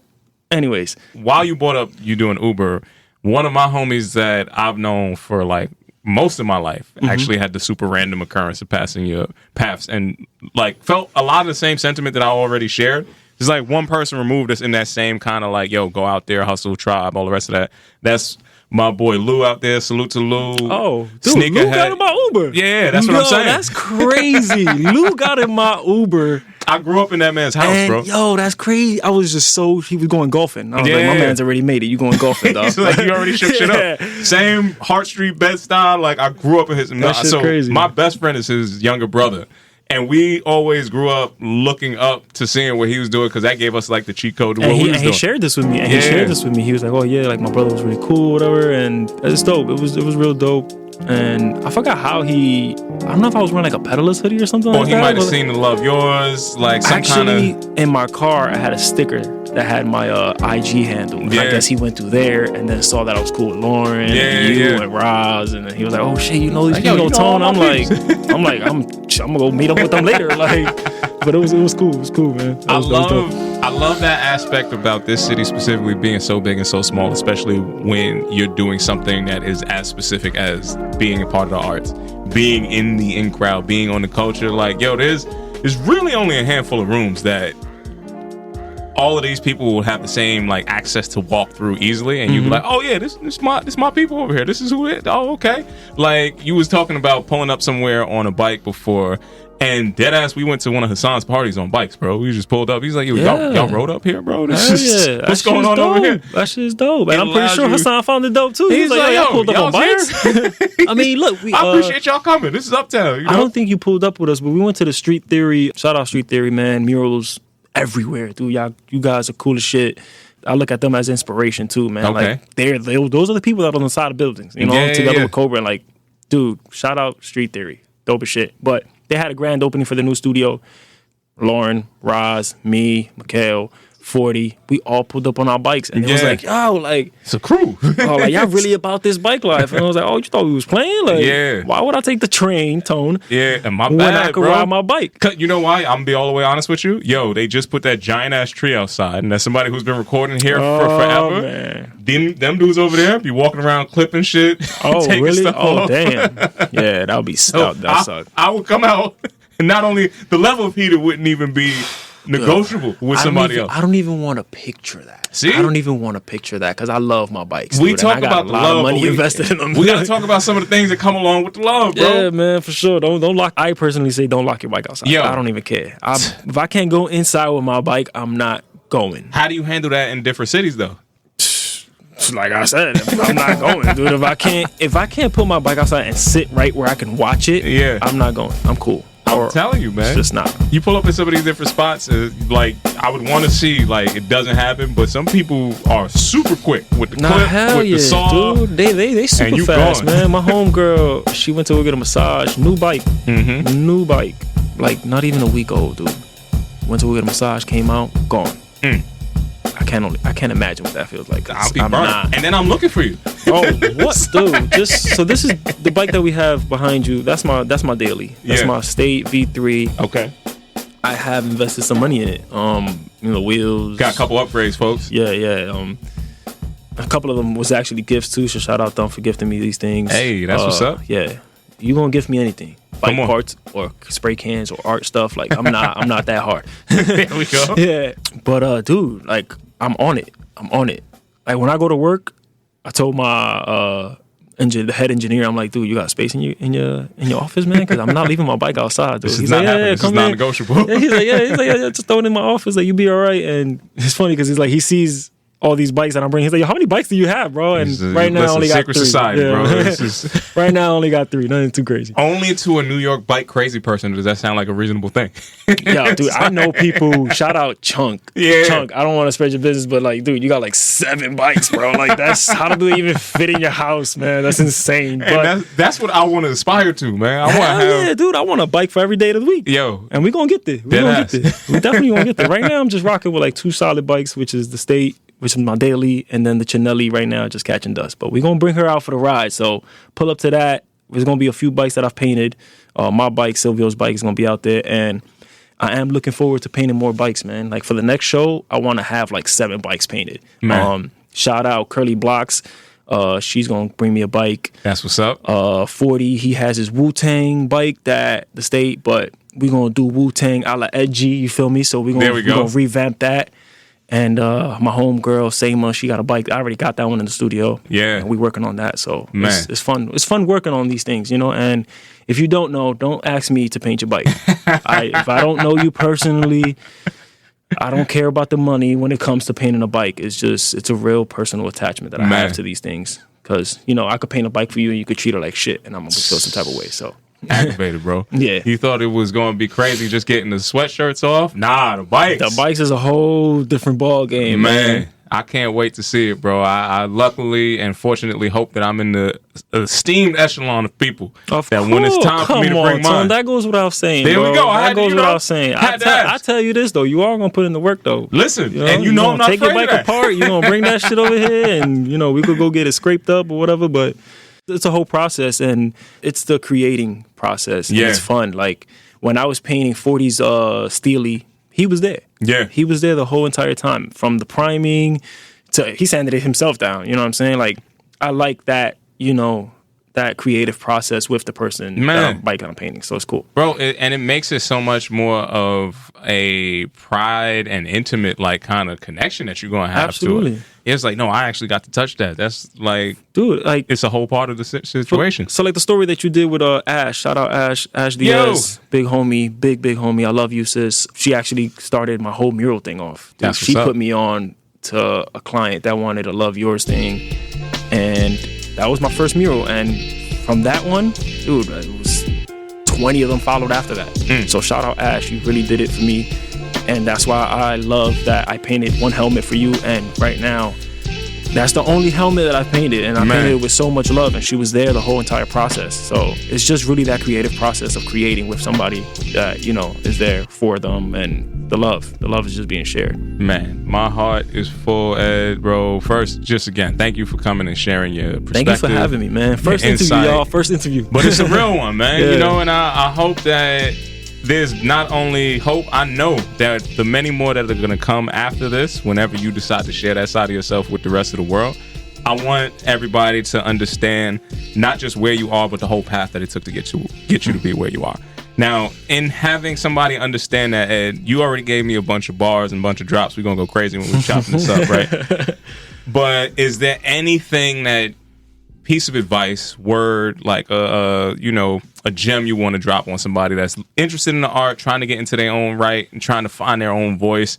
[SPEAKER 4] Anyways.
[SPEAKER 6] While you brought up you doing Uber, one of my homies that I've known for like most of my life actually had the super random occurrence of passing your paths, and like felt a lot of the same sentiment that I already shared. It's like one person removed us in that same kind of like, yo, go out there, hustle, tribe, all the rest of that. That's my boy Lou out there. Salute to Lou.
[SPEAKER 4] Oh, dude, Lou got in my Uber.
[SPEAKER 6] Yeah, that's what I'm saying.
[SPEAKER 4] That's crazy. Lou got in my Uber.
[SPEAKER 6] I grew up in that man's house, bro.
[SPEAKER 4] Yo, that's crazy. I was just he was going golfing. I was like, my man's already made it. You going golfing, dog.
[SPEAKER 6] He's like, you already shook shit up. Same Hart Street Bed-Stuy. Like, I grew up in his...
[SPEAKER 4] That shit's crazy.
[SPEAKER 6] My best friend is his younger brother. And we always grew up looking up to seeing what he was doing, because that gave us like the cheat code to what we was doing.
[SPEAKER 4] He shared this with me. And he shared this with me. He was like, oh yeah, like my brother was really cool, whatever. And it's dope. It was real dope. And I forgot how I don't know if I was wearing like a Pedalas hoodie or something like that.
[SPEAKER 6] Or he might have seen the Love Yours, like some kind of...
[SPEAKER 4] Actually, in my car, I had a sticker that had my IG handle. And I guess he went through there and then saw that I was cool with Lauren and you and Roz, and then he was like, "Oh shit, you know these people, Tone." I'm like, I'm gonna go meet up with them later. Like, but it was cool. It was cool, man. I
[SPEAKER 6] love that aspect about this city specifically being so big and so small, especially when you're doing something that is as specific as being a part of the arts, being in the in crowd, being on the culture. Like, yo, there's really only a handful of rooms that all of these people will have the same like access to walk through easily, and you'd be like, oh yeah, this my people over here. This is who it is. Oh, okay. Like, you was talking about pulling up somewhere on a bike before, and deadass, we went to one of Hassan's parties on bikes, bro. We just pulled up. He's like, yo, y'all rode up here, bro? What's going on over here?
[SPEAKER 4] That shit's dope. And I'm pretty sure Hassan found it dope too.
[SPEAKER 6] He's like,
[SPEAKER 4] y'all pulled up on bikes. I mean, look,
[SPEAKER 6] I appreciate y'all coming. This is Uptown. You know?
[SPEAKER 4] I don't think you pulled up with us, but we went to the Street Theory. Shout out Street Theory, man. Murals everywhere, dude. You guys are cool as shit. I look at them as inspiration too, man.
[SPEAKER 6] Okay.
[SPEAKER 4] Like those are the people that are on the side of buildings, you know, together with Cobra. And like, dude, shout out Street Theory, dope as shit. But they had a grand opening for the new studio. Lauren, Roz, me, Mikhail, 40, we all pulled up on our bikes, and it was like, yo, like,
[SPEAKER 6] it's a crew.
[SPEAKER 4] Oh, like, y'all really about this bike life? And I was like, oh, you thought we was playing? Like, why would I take the train, Tone?
[SPEAKER 6] Yeah, and my
[SPEAKER 4] when
[SPEAKER 6] bad,
[SPEAKER 4] I could
[SPEAKER 6] bro.
[SPEAKER 4] ride my bike?
[SPEAKER 6] You know why? I'm gonna be all the way honest with you. Yo, they just put that giant ass tree outside, and that's somebody who's been recording here for forever.
[SPEAKER 4] Man.
[SPEAKER 6] Them dudes over there be walking around clipping shit.
[SPEAKER 4] Oh, really?
[SPEAKER 6] Stuff
[SPEAKER 4] Oh,
[SPEAKER 6] off.
[SPEAKER 4] damn. Yeah, that would be that suck.
[SPEAKER 6] I would come out, and not only the level of heat wouldn't even be negotiable with somebody else.
[SPEAKER 4] I don't even want to picture that.
[SPEAKER 6] See?
[SPEAKER 4] I don't even want to picture that because I love my bikes.
[SPEAKER 6] We
[SPEAKER 4] dude,
[SPEAKER 6] talk
[SPEAKER 4] and I got
[SPEAKER 6] about
[SPEAKER 4] a
[SPEAKER 6] the
[SPEAKER 4] lot
[SPEAKER 6] love,
[SPEAKER 4] of money
[SPEAKER 6] but
[SPEAKER 4] invested in them.
[SPEAKER 6] We got to talk about some of the things that come along with the love, bro.
[SPEAKER 4] Yeah, man, for sure. Don't lock. I personally say don't lock your bike outside.
[SPEAKER 6] Yo.
[SPEAKER 4] I don't even care. If I can't go inside with my bike, I'm not going.
[SPEAKER 6] How do you handle that in different cities, though?
[SPEAKER 4] Like I said, I'm not going, dude. If I can't put my bike outside and sit right where I can watch it, I'm not going. I'm cool.
[SPEAKER 6] I'm telling you, man.
[SPEAKER 4] It's just not.
[SPEAKER 6] You pull up in some of these different spots, like, I would want to see, like, it doesn't happen, but some people are super quick with the clip, with the saw.
[SPEAKER 4] Dude. They super
[SPEAKER 6] and you
[SPEAKER 4] fast,
[SPEAKER 6] gone.
[SPEAKER 4] man. My homegirl, she went to go get a massage. New bike. New bike. like not even a week old, dude. Went to get a massage, came out, gone. I can't imagine what that feels like.
[SPEAKER 6] I'll be burnt. And then I'm looking for you.
[SPEAKER 4] Oh, what, dude? So this is the bike that we have behind you. That's my daily. That's my State V3.
[SPEAKER 6] Okay.
[SPEAKER 4] I have invested some money in it. Wheels.
[SPEAKER 6] Got a couple upgrades, folks.
[SPEAKER 4] Yeah. A couple of them was actually gifts too. So shout out them for gifting me these things.
[SPEAKER 6] Hey, that's what's up.
[SPEAKER 4] Yeah, you gonna gift me anything? Bike parts or spray cans or art stuff. Like I'm not that hard.
[SPEAKER 6] There we go.
[SPEAKER 4] Yeah, but dude, like I'm on it. Like when I go to work, I told my the head engineer, I'm like, dude, you got space in your office, man? Because I'm not leaving my bike outside, dude.
[SPEAKER 6] This is not happening. This is non-negotiable.
[SPEAKER 4] Yeah, he's like, just throw it in my office. Like, you be all right. And it's funny because he's like, he sees all these bikes that I'm bringing. He's like, yo, how many bikes do you have, bro? And right now I only got 3.
[SPEAKER 6] Secret society, bro.
[SPEAKER 4] Right now I only got 3. Nothing too crazy.
[SPEAKER 6] Only to a New York bike crazy person does that sound like a reasonable thing.
[SPEAKER 4] Yeah, dude, I know people. Shout out Chunk.
[SPEAKER 6] Yeah.
[SPEAKER 4] Chunk. I don't want to spread your business, but like, dude, you got like 7 bikes, bro. Like, that's how do they even fit in your house, man? That's insane.
[SPEAKER 6] And that's what I want to aspire to, man.
[SPEAKER 4] Yeah, dude, I want a bike for every day of the week.
[SPEAKER 6] Yo.
[SPEAKER 4] And we gonna get there. We definitely gonna get there. Right now, I'm just rocking with like 2 solid bikes, which is the State, which is my daily, and then the Chinelli right now just catching dust. But we're going to bring her out for the ride. So pull up to that. There's going to be a few bikes that I've painted. My bike, Silvio's bike, is going to be out there. And I am looking forward to painting more bikes, man. Like for the next show, I want to have like 7 bikes painted. Shout out Curly Blocks. She's going to bring me a bike.
[SPEAKER 6] That's what's up.
[SPEAKER 4] 40, he has his Wu-Tang bike that the State, but we're going to do Wu-Tang a la Edgy, you feel me? So we're going to revamp that. And my homegirl, Seima, she got a bike. I already got that one in the studio.
[SPEAKER 6] Yeah.
[SPEAKER 4] And we working on that. So it's fun. It's fun working on these things, you know? And if you don't know, don't ask me to paint your bike. If I don't know you personally, I don't care about the money when it comes to painting a bike. It's a real personal attachment that I have to these things. Because, I could paint a bike for you and you could treat her like shit. And I'm going to feel some type of way, so.
[SPEAKER 6] Activated, bro.
[SPEAKER 4] Yeah.
[SPEAKER 6] You thought it was going to be crazy just getting the sweatshirts off? Nah, the bikes.
[SPEAKER 4] The bikes is a whole different ball game, man.
[SPEAKER 6] I can't wait to see it, bro. I luckily and fortunately hope that I'm in the esteemed echelon of people. When it's time for me to bring mine.
[SPEAKER 4] That goes without saying.
[SPEAKER 6] There we go.
[SPEAKER 4] That goes without saying. I tell you this, though. You are going to put in the work, though.
[SPEAKER 6] Listen, and I'm not
[SPEAKER 4] take your bike apart. You're going to bring that shit over here and, we could go get it scraped up or whatever, but it's a whole process, and it's the creating process. Yeah. It's fun. Like, when I was painting 40's Steely, he was there.
[SPEAKER 6] Yeah.
[SPEAKER 4] He was there the whole entire time. From the priming to, he sanded it himself down. You know what I'm saying? Like, I like that, that creative process with the person bike I'm painting. So it's cool.
[SPEAKER 6] Bro, and it makes it so much more of a pride and intimate, like, kind of connection that you're going to have to it. It's like, no, I actually got to touch that. That's like,
[SPEAKER 4] dude, like,
[SPEAKER 6] it's a whole part of the situation.
[SPEAKER 4] So like the story that you did with Ash, shout out Ash Diaz, big homie, big homie. I love you, sis. She actually started my whole mural thing off. Dude, she put me on to a client that wanted a Love Yours thing, and that was my first mural. And from that one, dude, it was 20 of them followed after that. So shout out Ash, you really did it for me. And that's why I love that I painted one helmet for you. And right now, that's the only helmet that I've painted. And I painted it with so much love. And she was there the whole entire process. So it's just really that creative process of creating with somebody that, is there for them. And the love is just being shared.
[SPEAKER 6] Man, my heart is full, Ed, bro. First, just again, thank you for coming and sharing your perspective.
[SPEAKER 4] Thank you for having me, man. First interview, y'all. First interview.
[SPEAKER 6] But it's a real one, man. And I hope that there's not only hope, I know that the many more that are going to come after this, whenever you decide to share that side of yourself with the rest of the world. I want everybody to understand not just where you are, but the whole path that it took to get you to be where you are. Now, in having somebody understand that, Ed, you already gave me a bunch of bars and a bunch of drops. We're going to go crazy when we're chopping this up, right? But is there anything that piece of advice, word, like a gem you want to drop on somebody that's interested in the art, trying to get into their own right and trying to find their own voice,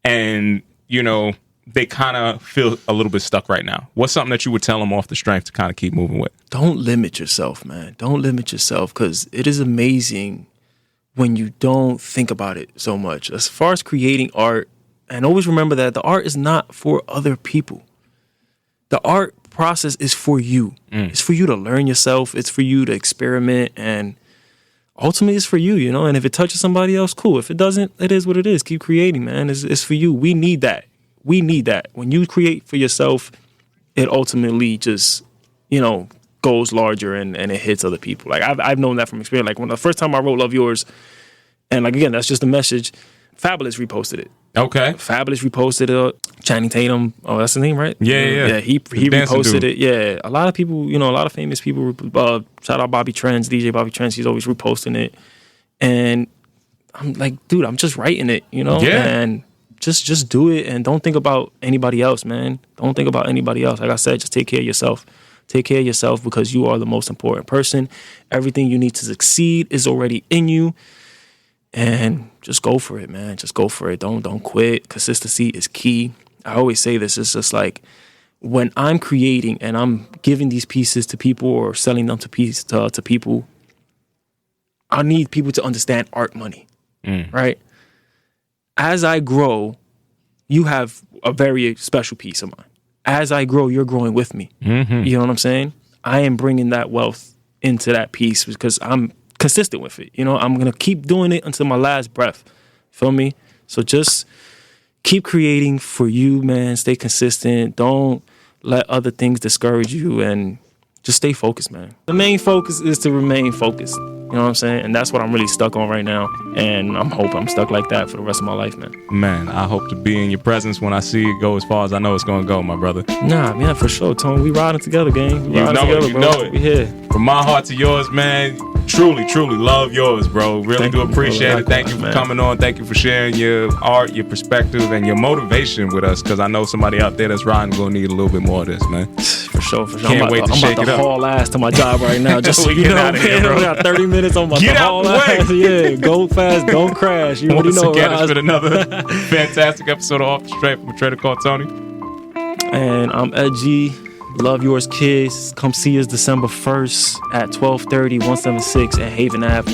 [SPEAKER 6] and they kind of feel a little bit stuck right now? What's something that you would tell them off the strength to kind of keep moving with?
[SPEAKER 4] Don't limit yourself, man. Don't limit yourself, because it is amazing when you don't think about it so much. As far as creating art, and always remember that the art is not for other people. The art process is for you. It's for you to learn yourself. It's for you to experiment, and ultimately it's for you, you know. And if it touches somebody else, cool. If it doesn't, it is what it is. Keep creating, man. It's for you. We need that. We need that. When you create for yourself, it ultimately just, you know, goes larger and it hits other people. Like I've known that from experience. Like when the first time I wrote Love Yours, and like again, that's just a message. Fabulous reposted it.
[SPEAKER 6] Okay.
[SPEAKER 4] Fabulous reposted it. Channing Tatum. Oh, that's the name, right?
[SPEAKER 6] Yeah.
[SPEAKER 4] He reposted it. Yeah. A lot of people, you know, a lot of famous people. Shout out Bobby Trends, DJ Bobby Trends. He's always reposting it, and I'm like, dude, I'm just writing it, you know.
[SPEAKER 6] Yeah.
[SPEAKER 4] And just do it, and don't think about anybody else, man. Don't think about anybody else. Like I said, just take care of yourself. Take care of yourself because you are the most important person. Everything you need to succeed is already in you. And just go for it, man. Just go for it. Don't quit. Consistency is key. I always say this. It's just like when I'm creating and I'm giving these pieces to people or selling them to people, I need people to understand art money, right? As I grow, you have a very special piece of mine. As I grow, you're growing with me. Mm-hmm. You know what I'm saying? I am bringing that wealth into that piece because I'm consistent with it. You know, I'm going to keep doing it until my last breath. Feel me? So just keep creating for you, man. Stay consistent. Don't let other things discourage you and just stay focused, man. The main focus is to remain focused. You know what I'm saying? And that's what I'm really stuck on right now. And I'm stuck like that for the rest of my life, man.
[SPEAKER 6] Man, I hope to be in your presence when I see it go as far as I know it's going to go, my brother.
[SPEAKER 4] Nah, man, for sure, Tony. We riding together, gang.
[SPEAKER 6] You know it.
[SPEAKER 4] We here.
[SPEAKER 6] From my heart to yours, man. Truly love yours, bro. Really do appreciate it. Thank you for coming on. Thank you for sharing your art, your perspective, and your motivation with us. Because I know somebody out there that's riding going to need a little bit more of this, man.
[SPEAKER 4] For sure.
[SPEAKER 6] Can't wait to shake it up.
[SPEAKER 4] I'm about to haul ass to my job right now. Just so you know,
[SPEAKER 6] out of here, bro.
[SPEAKER 4] We got 30 minutes on my
[SPEAKER 6] Get
[SPEAKER 4] haul
[SPEAKER 6] out the
[SPEAKER 4] ass.
[SPEAKER 6] way.
[SPEAKER 4] Yeah, go fast, don't crash. You already know,
[SPEAKER 6] right?
[SPEAKER 4] Raz.
[SPEAKER 6] It's been another fantastic episode of Off the Straight from a trader called Tony.
[SPEAKER 4] And I'm Edgy. Love Yours Kids. Come see us December 1st at 1230 176 at Haven Ave,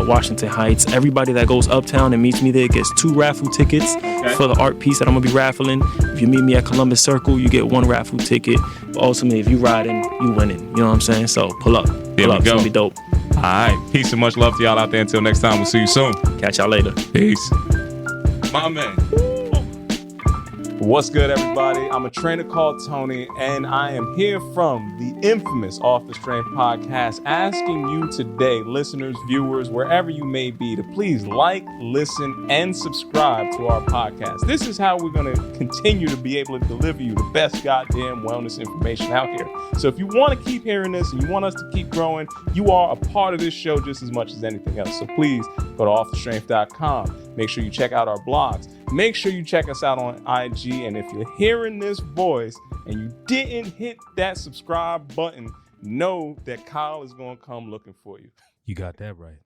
[SPEAKER 4] Washington Heights. Everybody that goes uptown and meets me there gets 2 raffle tickets for the art piece that I'm going to be raffling. If you meet me at Columbus Circle, you get 1 raffle ticket. But ultimately, if you riding, you winning. You know what I'm saying? So pull up.
[SPEAKER 6] There we
[SPEAKER 4] It's
[SPEAKER 6] go.
[SPEAKER 4] going to be dope.
[SPEAKER 6] All right. Peace and much love to y'all out there. Until next time, we'll see you soon.
[SPEAKER 4] Catch y'all later.
[SPEAKER 6] Peace. My man. What's good, everybody? I'm a trainer called Tony, and I am here from the infamous Off the Strength podcast, asking you today, listeners, viewers, wherever you may be, to please like, listen, and subscribe to our podcast. This is how we're going to continue to be able to deliver you the best goddamn wellness information out here. So if you want to keep hearing this and you want us to keep growing, you are a part of this show just as much as anything else. So please go to offthestrength.com. Make sure you check out our blogs. Make sure you check us out on IG. And if you're hearing this voice and you didn't hit that subscribe button, know that Kyle is going to come looking for you.
[SPEAKER 5] You got that right.